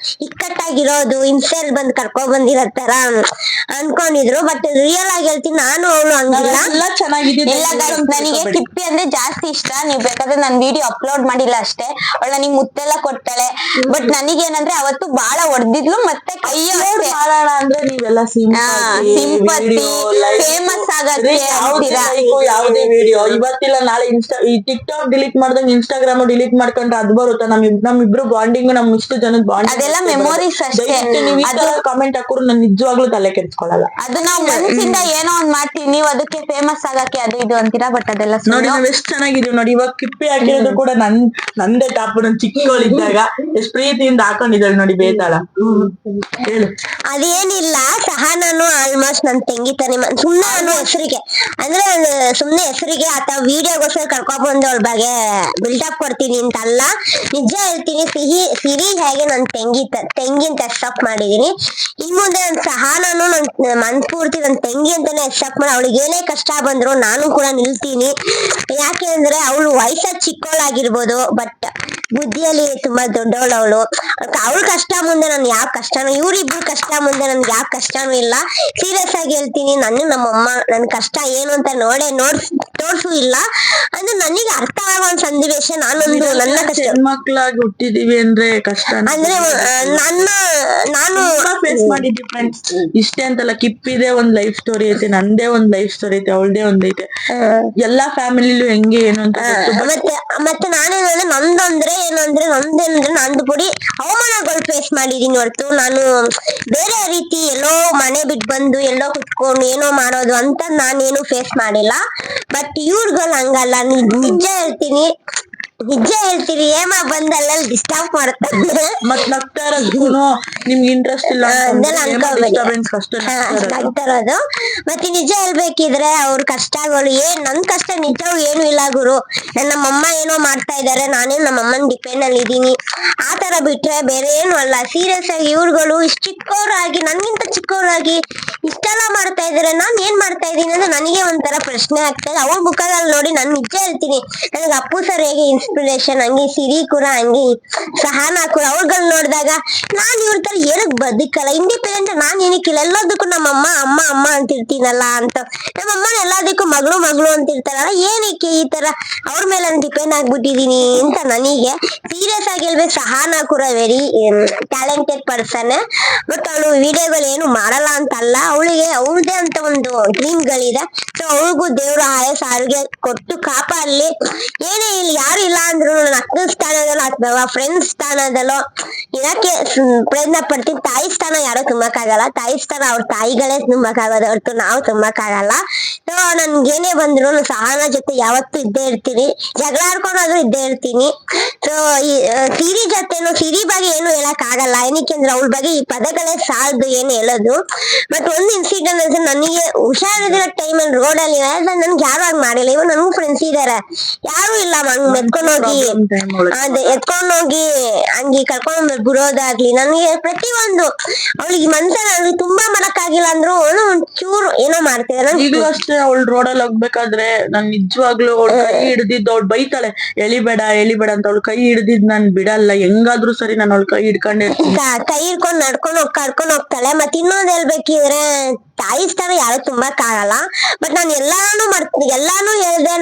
ಇಕ್ಕಟ್ಟಾಗಿರೋದು ಹಿಂಸೆಯಲ್ಲಿ ಬಂದು ಕರ್ಕೊ ಬಂದಿರೋ ತರ ಅನ್ಕೊಂಡಿದ್ರು. ಬಟ್ ರಿಯಲ್ ಆಗಿ ಹೇಳ್ತೀನಿ, ನಾನು ಅವಳು ಹಂಗಿಲ್ಲ. ಇಲ್ಲ ಗೈಸ್, ನನಗೆ ಕಿಪ್ಪಿ ಅಂದ್ರೆ ಜಾಸ್ತಿ ಇಷ್ಟ. ನೀವ್ ಬೇಕಾದ್ರೆ ನನ್ ವಿಡಿಯೋ ಅಪ್ಲೋಡ್ ಮಾಡಿಲ್ಲ ಅಷ್ಟೇ, ಅವಳ ನನಗೆ ಮುತ್ತೆಲ್ಲ ಕೊಡ್ತಾಳೆ. ಬಟ್ ನನಗೇನಂದ್ರೆ ಅವತ್ತು ಬಾಳ ಹೊಡೆದಿದ್ಲು, ಮತ್ತೆ ಕೈಯ ಅಂದ್ರೆ ನೀವೆಲ್ಲ ಸಿಂಪತಿ ಫೇಮಸ್ ಆಗಕ್ಕೆ ಯಾವುದೇ ವಿಡಿಯೋ ಇವತ್ತಿಲ್ಲ ನಾಳೆ ಈ ಟಿಕ್ಟಾಕ್ ಡಿಲೀಟ್ ಮಾಡ್ದಂಗ್ ಇನ್ಸ್ಟಾಗ್ರಾಮ್ ಡಿಲೀಟ್ ಮಾಡ್ಕೊಂಡ್ರೆ ಅದು ಬರುತ್ತೆ. ನಮ್ಮಿಬ್ರು ಬಾಂಡಿಂಗ್, ನಮ್ ಇಷ್ಟು ಜನದ ಬಾಂಡಿಂಗ್, ಅದೆಲ್ಲ ಮೆಮೊರೀಸ್ ಅಷ್ಟೇ. ಕಾಮೆಂಟ್ ಹಾಕೋರು ನಾನು ನಿಜವಾಗ್ಲೂ ತಲೆ ಕೆಡ್ಸ್ಕೊಳಲ್ಲ. ಅದು ನಾವು ಮನಸ್ಸಿಂದ ಏನೋ ಒಂದ್ ಮಾಡ್ತೀವಿ, ನೀವು ಅದಕ್ಕೆ ಫೇಮಸ್ ಆಗಕ್ಕೆ ಅದು ಇದು ಅಂತೀರಾ. ಬಟ್ ಅದೆಲ್ಲ ನೋಡಿ ನಾವ್ ಎಷ್ಟ್ ಚೆನ್ನಾಗಿದೀವಿ ನೋಡಿ. ಇವಾಗ ಕಿಪ್ಪಿ ಹಾಕಿರೋದು ಕೂಡ ನಂದೇ ಟಾಪ್. ನನ್ ಚಿಕ್ಕವಳಿದ್ದಾಗ ಎಷ್ಟ್ ಪ್ರೀತಿಯಿಂದ ಹಾಕೊಂಡಿದ್ದಾಳೆ ನೋಡಿ ಬೇತಾಳ. ಹೇಳು. ಅದೇನಿಲ್ಲ, ಸಹನಾನು ಆಲ್ಮೋಸ್ಟ್ ನನ್ ತಂಗಿ ತಾನೆ. ಸುಮ್ನೆ ನಾನು ಹೆಸರಿಗೆ ಅಂದ್ರೆ ಸುಮ್ನೆ ಹೆಸರಿಗೆ ಅಥವಾ ವಿಡಿಯೋಗೋಸ್ಕರ ಕರ್ಕೊಂಡ್ ಬಂದು ಅವಳ ಬಗ್ಗೆ ಬಿಲ್ಡಪ್ ಕೊಡ್ತೀನಿ ಅಂತ ಅಲ್ಲ, ನಿಜ ಹೇಳ್ತೀನಿ. ಸಿರಿ ಹೇಗೆ ನನ್ ತಂಗಿಂತ ಎಕ್ಸೆಪ್ಟ್ ಮಾಡಿದೀನಿ. ಇನ್ ಮುಂದೆ ನನ್ ಸಹನಾನು ನನ್ ಮನ್ಪೂರ್ತಿ ನನ್ ತಂಗಿ ಅಂತಾನೆ ಎಕ್ಸೆಪ್ಟ್ ಮಾಡಿ, ಅವಳಿಗೆ ಏನೇ ಕಷ್ಟ ಬಂದ್ರು ನಾನು ಕೂಡ ನಿಲ್ತೀನಿ. ಯಾಕೆ ಅಂದ್ರೆ ಅವಳು ವಯಸ್ಸಾಗಿ ಚಿಕ್ಕವಳಾಗಿರ್ಬೋದು, ಬಟ್ ಬುದ್ಧಿಯಲ್ಲಿ ತುಂಬಾ ದೊಡ್ಡವಳು ಅವಳ ಕಷ್ಟ ಮುಂದೆ ನನ್ ಯಾವ ಕಷ್ಟನೂ, ಇವ್ರಿಬ್ರು ಕಷ್ಟ ಮುಂದೆ ನನ್ಗೆ ಯಾವ ಕಷ್ಟನೂ ಇಲ್ಲ. ಸೀರಿಯಸ್ ಆಗಿ ಹೇಳ್ತೀನಿ, ನಮ್ಮಮ್ಮ ನನ್ ಕಷ್ಟ ಏನು ಅಂತ ತೋರ್ಸು ಇಲ್ಲ ಅಂದ್ರೆ ನನಗೆ ಅರ್ಥ ಆಗೋ ಒಂದ್ ಸನ್ನಿವೇಶ. ನಾನೊಂದು ನನ್ನ ಕಷ್ಟ ಹೆಣ್ಮಕ್ಳಾಗಿ ಹುಟ್ಟಿದೀವಿ ಅಂದ್ರೆ ಕಷ್ಟ ಅಂದ್ರೆ ನಾನು ಫೇಸ್ ಮಾಡಿದ್ವಿ ಫ್ರೆಂಡ್ಸ್. ಇಷ್ಟೇ ಅಂತಲ್ಲ, ಕಿಪ್ಪಿದೆ ಒಂದ್ ಲೈಫ್ ಸ್ಟೋರಿ ಐತೆ, ನಂದೇ ಒಂದ್ ಲೈಫ್ ಸ್ಟೋರಿ ಐತೆ, ಅವಳದೇ ಒಂದ್ ಐತೆ. ಎಲ್ಲಾ ಫ್ಯಾಮಿಲಿಲೂ ಹೆಂಗೆ ಏನು ಅಂತ ಮತ್ತೆ ನಾನೇನಂದ್ರೆ ನಂದು ಬಿಡಿ ಅವಮಾನಗಳು ಫೇಸ್ ಮಾಡಿದೀನಿ ಹೊರತು ನಾನು ಬೇರೆ ರೀತಿ ಎಲ್ಲೋ ಮನೆ ಬಿಟ್ಟು ಬಂದು ಎಲ್ಲೋ ಕುತ್ಕೊಂಡು ಏನೋ ಮಾಡೋದು ಅಂತ ನಾನೇನು ಫೇಸ್ ಮಾಡಿಲ್ಲ. ಬಟ್ ಇವ್ರುಗಳು ಹಂಗಲ್ಲ, ನಿಜ ಹೇಳ್ತೀನಿ ಏಮ ಬಂದಲ್ಲ ಡಿಸ್ಟರ್ಬ್ ಮಾಡ್ತಾರೆ. ಮತ್ ನಗ್ತಾ ಇರೋದು ನಿಮ್ಗೆ ಇಂಟ್ರೆಸ್ಟ್ ಇಲ್ಲ ಇರೋದು. ಮತ್ತೆ ನಿಜ ಹೇಳ್ಬೇಕಿದ್ರೆ ಅವ್ರ ಕಷ್ಟಗಳು ನನ್ ಕಷ್ಟ ನಿಜವೂ ಏನು ಇಲ್ಲ ಗುರು. ನಮ್ಮಮ್ಮ ಏನೋ ಮಾಡ್ತಾ ಇದಾರೆ, ನಾನೇನು ನಮ್ಮಮ್ಮನ ಡಿಪೆಂಡ್ ಅಲ್ಲಿ ಇದೀನಿ ಆ ತರ ಬಿಟ್ರೆ ಬೇರೆ ಏನು ಅಲ್ಲ. ಸೀರಿಯಸ್ ಆಗಿ ಇವ್ರುಗಳು ಇಷ್ಟ ಚಿಕ್ಕವರಾಗಿ, ನನ್ಗಿಂತ ಚಿಕ್ಕವರಾಗಿ ಇಷ್ಟೆಲ್ಲ ಮಾಡ್ತಾ ಇದಾರೆ, ನಾನ್ ಏನ್ ಮಾಡ್ತಾ ಇದೀನಿ ಅಂದ್ರೆ ನನಗೆ ಒಂಥರ ಪ್ರಶ್ನೆ ಆಗ್ತದೆ. ಅವ್ರ ಮುಖದಲ್ಲಿ ನೋಡಿ ನಾನು ನಿಜ ಹೇಳ್ತೀನಿ, ನನಗೆ ಅಪ್ಪು ಸರ್ ಹೇಗೆ ಇನ್ಸ್ಪಿರೇಷನ್, ಹಂಗೆ ಸಿರಿ ಕೂಡ, ಹಂಗೆ ಸಹನಾ ಕೂಡ, ಅವ್ರುಗಳ್ ನೋಡಿದಾಗ ನಾನ್ ಇವ್ರ ತರ ಏನಕ್ ಬದುಕಲ್ಲ, ಇಂಡಿಪೆಂಡೆಂಟ್ ನಾನ್ ಏನಕ್ಕಿಲ್ಲ, ಎಲ್ಲದಕ್ಕೂ ನಮ್ಮಮ್ಮ ಅಮ್ಮ ಅಮ್ಮ ಅಂತಿರ್ತೀನಲ್ಲ ಅಂತ. ನಮ್ಮಮ್ಮನ ಎಲ್ಲದಕ್ಕೂ ಮಗಳು ಮಗಳು ಅಂತಿರ್ತಾರಲ್ಲ, ಏನಕ್ಕೆ ಈ ತರ ಅವ್ರ ಮೇಲೆ ಡಿಪೆಂಡ್ ಆಗ್ಬಿಟ್ಟಿದೀನಿ ಅಂತ ನನಗೆ. ಸೀರಿಯಸ್ ಆಗಿ ಹೇಳ್ಬೇಕು, ಸಹನಾ ಕೂಡ ವೆರಿ ಟ್ಯಾಲೆಂಟೆಡ್ ಪರ್ಸನ್. ಬಟ್ ಅವಳು ವಿಡಿಯೋಗಳು ಏನು ಮಾಡಲ್ಲ ಅಂತಲ್ಲ, ಅವಳಿಗೆ ಅವ್ಳದೇ ಅಂತ ಒಂದು ಡ್ರೀಮ್ ಗಳಿದೆ. ಸೊ ಅವಳಿಗೂ ದೇವ್ರ ಆಯಸ್ ಆರೋಗ್ಯ ಕೊಟ್ಟು ಕಾಪಾಡ್ಲಿ. ಏನೇ ಇಲ್ಲಿ ಯಾರು ಇಲ್ಲ ಅಂದ್ರು ನನ್ನ ಅಕ್ಕನ ಸ್ಥಾನದಲ್ಲೋ ಅಥವಾ ಫ್ರೆಂಡ್ಸ್ ಸ್ಥಾನದಲ್ಲೋ ಇರಕ್ಕೆ ಪ್ರಯತ್ನ ಪಡ್ತೀನಿ. ತಾಯಿ ಸ್ಥಾನ ಯಾರೋ ತುಂಬಕ್ಕಾಗಲ್ಲ, ತಾಯಿ ಸ್ಥಾನ ಅವ್ರ ತಾಯಿಗಳೇ ತುಂಬಕ್ಕಾಗೋದು ಹೊರತು ನಾವು ತುಂಬಕ್ಕಾಗಲ್ಲ. ಸೊ ನನ್ಗೇನೇ ಬಂದ್ರು ಸಹನಾ ಜೊತೆ ಯಾವತ್ತೂ ಇದ್ದೇ ಇರ್ತೀನಿ, ಜಗಳ ಆಡ್ಕೊಂಡಾದ್ರೂ ಇದ್ದೇ ಇರ್ತೀನಿ. ಸೊ ಈ ಸಿರಿ ಜೊತೆನು, ಸಿರಿ ಬಗ್ಗೆ ಏನು ಹೇಳಕ್ ಆಗಲ್ಲ, ಏನಕ್ಕೆ ಅಂದ್ರೆ ಅವಳ ಬಗ್ಗೆ ಈ ಪದಗಳೇ ಸಾಲದು ಏನು ಹೇಳೋದು. ಬಟ್ ಒಂದು ಇನ್ಸಿಡೆಂಟ್ ಅಂದ್ರೆ ನನಗೆ ಹುಷಾರಿರೋ ಟೈಮಲ್ಲಿ ರೋಡಲ್ಲಿ ನನ್ಗೆ ಯಾರು ಹಂಗ್ ಮಾಡಿಲ್ಲ. ಇವಾಗ ನನಗೂ ಫ್ರೆಂಡ್ಸ್ ಇದಾರೆ, ಯಾರು ಇಲ್ಲ ಎತ್ಕೊಂಡೋಗಿ ಹಂಗಿ ಕರ್ಕೊಂಡ್ ಬಿಡೋದಾಗ್ಲಿ, ನನಗೆ ಪ್ರತಿಯೊಂದು ಅವಳಿಗೆ ಮನ್ಸಲ್ಲಿ ತುಂಬಾ ಮಾಡಕ್ಕಾಗಿಲ್ಲ ಅಂದ್ರು ಒಂಚೂರು ಏನೋ ಮಾಡ್ತಿದ್ದಾರೆ. ಈಗಲೂ ಅಷ್ಟೇ, ಅವಳು ರೋಡಲ್ಲಿ ಹೋಗ್ಬೇಕಾದ್ರೆ ನಾನ್ ನಿಜವಾಗ್ಲೂ ಅವಳ ಕೈ ಹಿಡ್ದಿದ್ದು, ಅವಳು ಬೈತಾಳೆ ಎಳಿಬೇಡ ಅಂತ, ಅವಳು ಕೈ ಹಿಡ್ದಿದ್ ನಾನ್ ಬಿಡಲ್ಲ, ಹೆಂಗಾದ್ರೂ ಸರಿ ನಾನು ಅವಳ ಕೈ ಹಿಡ್ಕೊಂಡೆ ಕೈ ಹಿಡ್ಕೊಂಡ್ ಕರ್ಕೊಂಡ್ ಹೋಗ್ತಾಳೆ. ಮತ್ತೆ ಇನ್ನೊಂದ್ ಹೇಳ್ಬೇಕಿದ್ರೆ ತಾಯಿ ಸ್ಥಾನ ಯಾರು ತುಂಬಕ್ಕಾಗಲ್ಲ. ಬಟ್ ನಾನು ಎಲ್ಲಾನು ಹೇಳ್ದೆ.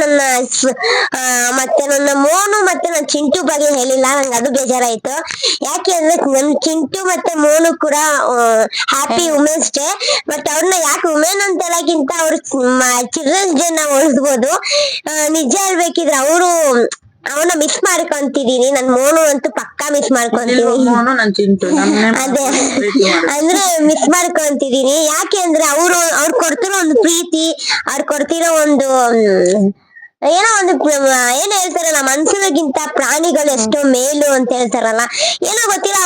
ಮತ್ತೆ ನನ್ನ ಮೋನು ಮತ್ತೆ ನನ್ನ ಚಿಂಟು ಬಗ್ಗೆ ಹೇಳಿಲ್ಲ, ನಂಗೆ ಅದು ಬೇಜಾರಾಯ್ತು. ಯಾಕೆ ಅಂದ್ರೆ ನನ್ ಚಿಂಟು ಮತ್ತೆ ಮೋನು ಕೂಡ ಹ್ಯಾಪಿ ವುಮೆನ್ಸ್ ಡೇ. ಬಟ್ ಅವ್ರನ್ನ ಯಾಕೆ ವುಮೆನ್ ಅಂತ ಹೇಳಕ್ಕಿಂತ ಅವ್ರ ಚಿಲ್ಡ್ರನ್ಸ್ ಡೇ ನ ಉಳಿಸ್ಬೋದು. ನಿಜ ಹೇಳ್ಬೇಕಿದ್ರೆ ಅವನ್ನ ಮಿಸ್ ಮಾಡ್ಕೊಂತಿದೀನಿ. ನನ್ ಮೋನು ಅಂತೂ ಪಕ್ಕಾ ಮಿಸ್ ಮಾಡ್ಕೊಂತೀನಿ. ಅದೇ ಅಂದ್ರೆ ಮಿಸ್ ಮಾಡ್ಕೊಂತಿದೀನಿ. ಯಾಕೆ ಅಂದ್ರೆ ಅವ್ರು ಕೊಡ್ತಿರೋ ಒಂದು ಪ್ರೀತಿ, ಅವ್ರು ಕೊಡ್ತಿರೋ ಒಂದು ಏನೋ ಒಂದು ಏನ್ ಹೇಳ್ತಾರಲ್ಲ, ಮನ್ಸುಗಿಂತ ಪ್ರಾಣಿಗಳು ಎಷ್ಟೋ ಮೇಲು ಅಂತ ಹೇಳ್ತಾರಲ್ಲ, ಏನೋ ಗೊತ್ತಿಲ್ಲ.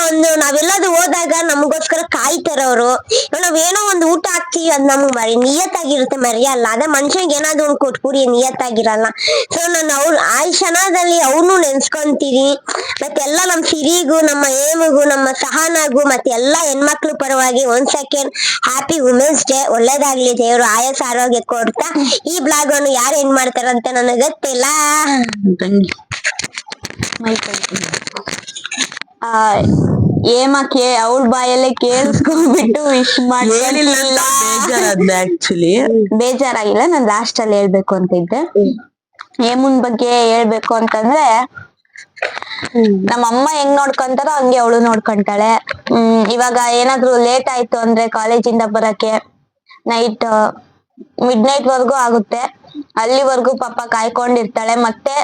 ನಾವೆಲ್ಲದು ಹೋದಾಗ ನಮಗೋಸ್ಕರ ಕಾಯ್ತಾರವ್ರು. ನಾವೇನೋ ಒಂದು ಊಟ ಹಾಕ್ತಿವಿ, ಅದ್ ನಮ್ಗ್ ನಿಯತ್ತಾಗಿರುತ್ತೆ, ಮರೆಯಲ್ಲ. ಅದೇ ಮನುಷ್ಯನಿಗೆ ಏನಾದ್ರು ಒಂದು ಕೊಟ್ಬಿಡಿ ನಿಯತ್ತಾಗಿರಲ್ಲ. ಸೊ ನಾನು ಆ ಕ್ಷಣದಲ್ಲಿ ಅವ್ನು ನೆನ್ಸ್ಕೊಂತೀನಿ. ಮತ್ತೆ ಎಲ್ಲ ನಮ್ ಸಿರಿಗೂ, ನಮ್ಮ ಏಮಿಗೂ, ನಮ್ಮ ಸಹನಾಗೂ, ಮತ್ತೆ ಎಲ್ಲಾ ಹೆಣ್ಮಕ್ಳು ಪರವಾಗಿ ಒಂದ್ ಸೆಕೆಂಡ್ ಹ್ಯಾಪಿ ವುಮೆನ್ಸ್ ಡೇ. ಒಳ್ಳೇದಾಗ್ಲಿ, ದೇವ್ರು ಆಯಸ್ ಆರೋಗ್ಯ ಕೊಡ್ತಾ. ಈ ಬ್ಲಾಗ್ ಅನ್ನು ಯಾರು ಏನ್ ಮಾಡ್ತಾರಂತ ನನಗೆ ಗೊತ್ತಿಲ್ಲ. ಏಮಕ್ಕೆ ಅವಳ ಬಾಯಲ್ಲೇ ಕೇಳಿಸ್ಕೊಂಡ್ಬಿಟ್ಟು ವಿಶ್ ಮಾಡಿಲ್ಲ. ಬೇಜಾರಾಗಿಲ್ಲ. ನಾನ್ ಲಾಸ್ಟ್ ಅಲ್ಲಿ ಹೇಳ್ಬೇಕು ಅಂತ ಇದ್ದೆ. ಏಮನ್ ಬಗ್ಗೆ ಹೇಳ್ಬೇಕು ಅಂತಂದ್ರೆ, ನಮ್ಮಮ್ಮ ಹೆಂಗ್ ನೋಡ್ಕೊಂತಾರೋ ಹಂಗೆ ಅವಳು ನೋಡ್ಕೊಂತಾಳೆ. ಇವಾಗ ಏನಾದ್ರು ಲೇಟ್ ಆಯ್ತು ಅಂದ್ರೆ ಕಾಲೇಜಿಂದ ಬರಕ್ಕೆ ಮಿಡ್ ನೈಟ್ ವರ್ಗೂ ಆಗುತ್ತೆ. ಅಲ್ಲಿವರೆಗೂ ಪಾಪ ಕಾಯ್ಕೊಂಡಿರ್ತಾಳೆ. ಮತ್ತೆ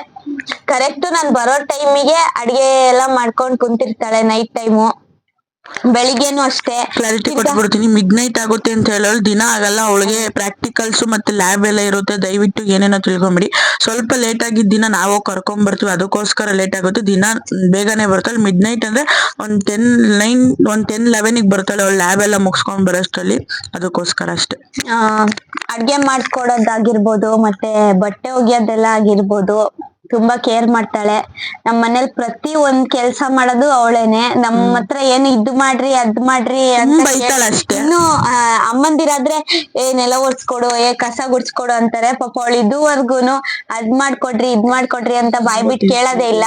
ಕರೆಕ್ಟ್ ನಾನ್ ಬರೋ ಟೈಮಿಗೆ ಅಡ್ಗೆ ಎಲ್ಲ ಮಾಡ್ಕೊಂಡ್ ಕುಂತಿರ್ತಾಳೆ. ನೈಟ್ ಟೈಮು, ಬೆಳಿಗ್ಗೆನು ಅಷ್ಟೇ. ಕ್ಲಾರಿಟಿ ಕೊಟ್ಬಿಡ್ತೀನಿ, ಮಿಡ್ ನೈಟ್ ಆಗುತ್ತೆ ಅಂತ ಹೇಳೋಳು ದಿನ ಆಗಲ್ಲ. ಅವಳಿಗೆ ಪ್ರಾಕ್ಟಿಕಲ್ಸ್ ಮತ್ತೆ ಲ್ಯಾಬ್ ಎಲ್ಲ ಇರುತ್ತೆ. ದಯವಿಟ್ಟು ಏನೇನೋ ತಿಳ್ಕೊಂಬಿಡಿ. ಸ್ವಲ್ಪ ಲೇಟ್ ಆಗಿದ್ದ ದಿನ ನಾವು ಕರ್ಕೊಂಡ್ ಬರ್ತೀವಿ, ಅದಕ್ಕೋಸ್ಕರ ಲೇಟ್ ಆಗುತ್ತೆ. ದಿನ ಬೇಗನೆ ಬರ್ತಾಳೆ. ಮಿಡ್ ನೈಟ್ ಅಂದ್ರೆ ಒಂದ್ 10-11 ಬರ್ತಾಳೆ, ಅವಳು ಲ್ಯಾಬ್ ಎಲ್ಲ ಮುಗಿಸ್ಕೊಂಡ್ ಬರೋಷ್ಟರಲ್ಲಿ. ಅದಕ್ಕೋಸ್ಕರ ಅಷ್ಟೇ. ಅಡ್ಗೆ ಮಾಡ್ಕೊಡೋದಾಗಿರ್ಬೋದು, ಮತ್ತೆ ಬಟ್ಟೆ ಒಗ್ಯೋದೆಲ್ಲ ಆಗಿರ್ಬೋದು, ತುಂಬಾ ಕೇರ್ ಮಾಡ್ತಾಳೆ. ನಮ್ ಮನೇಲಿ ಪ್ರತಿ ಒಂದ್ ಕೆಲ್ಸ ಮಾಡೋದು ಅವಳೇನೆ. ನಮ್ಮ ಹತ್ರ ಏನು ಇದ್ ಮಾಡ್ರಿ ಅದ್ ಮಾಡ್ರಿ ಅಂತ ಇನ್ನು ಅಮ್ಮಂದಿರಾದ್ರೆ ನೆಲ ಒರ್ಸ್ಕೊಡು, ಕಸ ಗುಡ್ಸ್ಕೊಡು ಅಂತಾರೆ. ಪಾಪ ಅವಳು ಇದುವರ್ಗುನು ಅದ್ ಮಾಡ್ಕೊಡ್ರಿ ಇದ್ ಮಾಡ್ಕೊಡ್ರಿ ಅಂತ ಬಾಯ್ಬಿಟ್ಟು ಕೇಳೋದೇ ಇಲ್ಲ.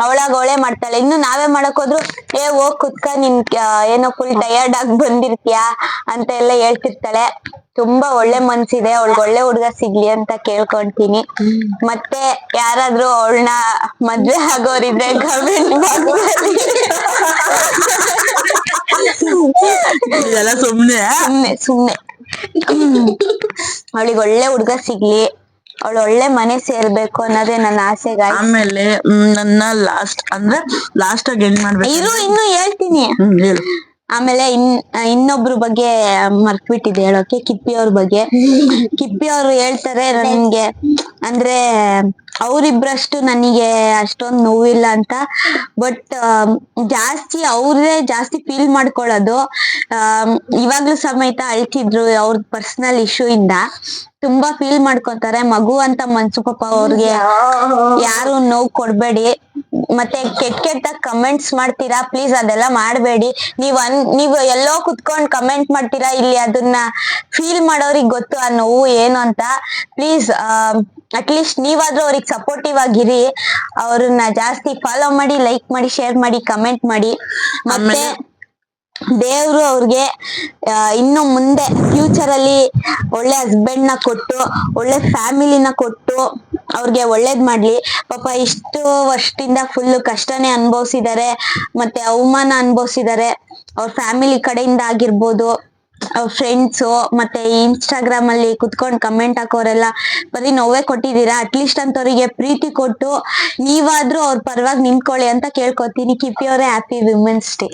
ಅವಳಾಗ ಅವಳೇ ಮಾಡ್ತಾಳೆ. ಇನ್ನು ನಾವೇ ಮಾಡಕ್ ಹೋದ್ರು ಹೋಗ್ ಕುತ್ಕ ನಿನ್ ಏನೋ ಫುಲ್ ಟಯರ್ಡ್ ಆಗಿ ಬಂದಿರ್ತೀಯಾ ಅಂತ ಎಲ್ಲ ಹೇಳ್ತಿರ್ತಾಳೆ. ತುಂಬಾ ಒಳ್ಳೆ ಮನ್ಸಿದೆ, ಅವಳಿಗೆ ಒಳ್ಳೆ ಹುಡುಗ ಸಿಗ್ಲಿ ಅಂತ ಕೇಳ್ಕೊಂತೀನಿ. ಮತ್ತೆ ಯಾರಾದ್ರೂ ಅವಳನ್ನ ಮದ್ವೆ ಆಗೋರಿದ್ರೆ ಕಮೆಂಟ್ ಇದೆಲ್ಲ ಸುಮ್ನೆ ಸುಮ್ನೆ ಅವಳಿಗೆ ಒಳ್ಳೆ ಹುಡುಗ ಸಿಗ್ಲಿ, ಅವಳು ಒಳ್ಳೆ ಮನೆ ಸೇರ್ಬೇಕು ಅನ್ನೋದೇ ನನ್ನ ಆಸೆ ಗಾಯ್ಸ್. ಆಮೇಲೆ ನನ್ನ ಲಾಸ್ಟ್ ಆಗಿ ಏನ್ ಮಾಡ್ಬೇಕು ಇನ್ನು ಹೇಳ್ತೀನಿ. ಹೇಳು. ಆಮೇಲೆ ಇನ್ನೊಬ್ರ ಬಗ್ಗೆ ಮರ್ತ್ಬಿಟ್ಟಿದೆ ಹೇಳೋಕೆ, ಕಿಪ್ಪಿ ಅವ್ರ ಬಗ್ಗೆ. ಕಿಪ್ಪಿ ಅವ್ರು ಹೇಳ್ತಾರೆ ನನ್ಗೆ ಅಂದ್ರೆ ಅವ್ರಿಬ್ರಷ್ಟು ನನಗೆ ಅಷ್ಟೊಂದು ನೋವಿಲ್ಲ ಅಂತ, ಬಟ್ ಅವ್ರೇ ಜಾಸ್ತಿ ಫೀಲ್ ಮಾಡ್ಕೊಳ್ಳೋದು. ಇವಾಗ್ಲೂ ಸಮೇತ ಅಳ್ತಿದ್ರು ಅವ್ರ ಪರ್ಸನಲ್ ಇಶ್ಯೂ ಇಂದ. ತುಂಬಾ ಫೀಲ್ ಮಾಡ್ಕೊತಾರೆ. ಮಗು ಅಂತ ಮನ್ಸು ಪಾಪ ಅವ್ರಿಗೆ, ಯಾರು ನೋವು ಕೊಡ್ಬೇಡಿ. ಮತ್ತೆ ಕೆಟ್ಟ ಕಮೆಂಟ್ಸ್ ಮಾಡ್ತೀರಾ, ಪ್ಲೀಸ್ ಅದೆಲ್ಲ ಮಾಡ್ಬೇಡಿ. ನೀವು ಎಲ್ಲೋ ಕುತ್ಕೊಂಡ್ ಕಮೆಂಟ್ ಮಾಡ್ತೀರಾ, ಇಲ್ಲಿ ಅದನ್ನ ಫೀಲ್ ಮಾಡೋರಿಗೆ ಗೊತ್ತು ಆ ನೋವು ಏನು ಅಂತ. ಪ್ಲೀಸ್ ಅಟ್ಲೀಸ್ಟ್ ನೀವಾದ್ರೂ ಅವ್ರಿಗೆ ಸಪೋರ್ಟಿವ್ ಆಗಿರಿ. ಅವ್ರನ್ನ ಜಾಸ್ತಿ ಫಾಲೋ ಮಾಡಿ, ಲೈಕ್ ಮಾಡಿ, ಶೇರ್ ಮಾಡಿ, ಕಮೆಂಟ್ ಮಾಡಿ. ಮತ್ತೆ ದೇವ್ರು ಅವ್ರಿಗೆ ಇನ್ನು ಮುಂದೆ ಫ್ಯೂಚರ್ ಅಲ್ಲಿ ಒಳ್ಳೆ ಹಸ್ಬೆಂಡ್ ನ ಕೊಟ್ಟು, ಒಳ್ಳೆ ಫ್ಯಾಮಿಲಿನ ಕೊಟ್ಟು ಅವ್ರಿಗೆ ಒಳ್ಳೇದ್ ಮಾಡ್ಲಿ. ಪಾಪ ಇಷ್ಟು ವರ್ಷದಿಂದ ಫುಲ್ ಕಷ್ಟನೇ ಅನುಭವಿಸಿದ್ದಾರೆ, ಮತ್ತೆ ಅವಮಾನ ಅನುಭವಿಸಿದ್ದಾರೆ. ಅವ್ರ ಫ್ಯಾಮಿಲಿ ಕಡೆಯಿಂದ ಆಗಿರ್ಬೋದು, ಅವ್ರ ಫ್ರೆಂಡ್ಸು, ಮತ್ತೆ ಇನ್ಸ್ಟಾಗ್ರಾಮ್ ಅಲ್ಲಿ ಕುತ್ಕೊಂಡ್ ಕಮೆಂಟ್ ಹಾಕೋರೆಲ್ಲ ಬರೀ ನೋವೇ ಕೊಟ್ಟಿದ್ದೀರಾ. ಅಟ್ಲೀಸ್ಟ್ ಅಂತವ್ರಿಗೆ ಪ್ರೀತಿ ಕೊಟ್ಟು ನೀವಾದ್ರೂ ಅವ್ರ ಪರವಾಗಿ ನಿಂತ್ಕೊಳ್ಳಿ ಅಂತ ಕೇಳ್ಕೊತೀನಿ. ಕಿಪ್ಪಿ ಅವರೇ ಹ್ಯಾಪಿ ವಿಮೆನ್ಸ್ ಡೇ.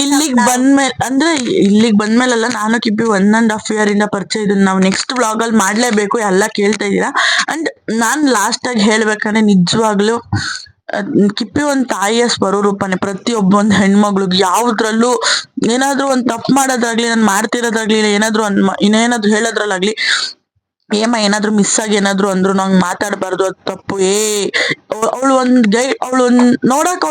ಇಲ್ಲಿಗ್ ಬಂದ್ಮೇಲೆಲ್ಲ ನಾನು ಕಿಪ್ಪಿ 1.5 year ಇಂದ ಪರಿಚಯ. ಇದನ್ನ ನಾವು ನೆಕ್ಸ್ಟ್ ವ್ಲಾಗ್ ಅಲ್ಲಿ ಮಾಡ್ಲೇಬೇಕು, ಎಲ್ಲ ಕೇಳ್ತಾ ಇದೀರಾ. ಅಂಡ್ ನಾನ್ ಲಾಸ್ಟ್ ಆಗಿ ಹೇಳ್ಬೇಕಂದ್ರೆ ನಿಜವಾಗ್ಲು ಕಿಪ್ಪಿ ಒಂದ್ ತಾಯಿಯ ಸ್ವರೂಪನೇ. ಪ್ರತಿಯೊಬ್ಬ ಒಂದ್ ಹೆಣ್ಮಗ್ಳಿಗೆ ಯಾವ್ದ್ರಲ್ಲೂ ಏನಾದ್ರೂ ಒಂದ್ ತಪ್ಪು ಮಾಡೋದಾಗ್ಲಿ, ನಾನ್ ಮಾಡ್ತಿರೋದಾಗ್ಲಿ, ಇನ್ನೇನಾದ್ರೂ ಹೇಳೋದ್ರಲ್ಲಾಗ್ಲಿ, ಏನಾದ್ರೂ ಮಿಸ್ ಆಗಿ ಏನಾದ್ರು ಅಂದ್ರು ನಂಗೆ ಮಾತಾಡ್ಬಾರ್ದು, ಅದು ತಪ್ಪು. ಅವಳು ಒಂದ್ ನೋಡಕ್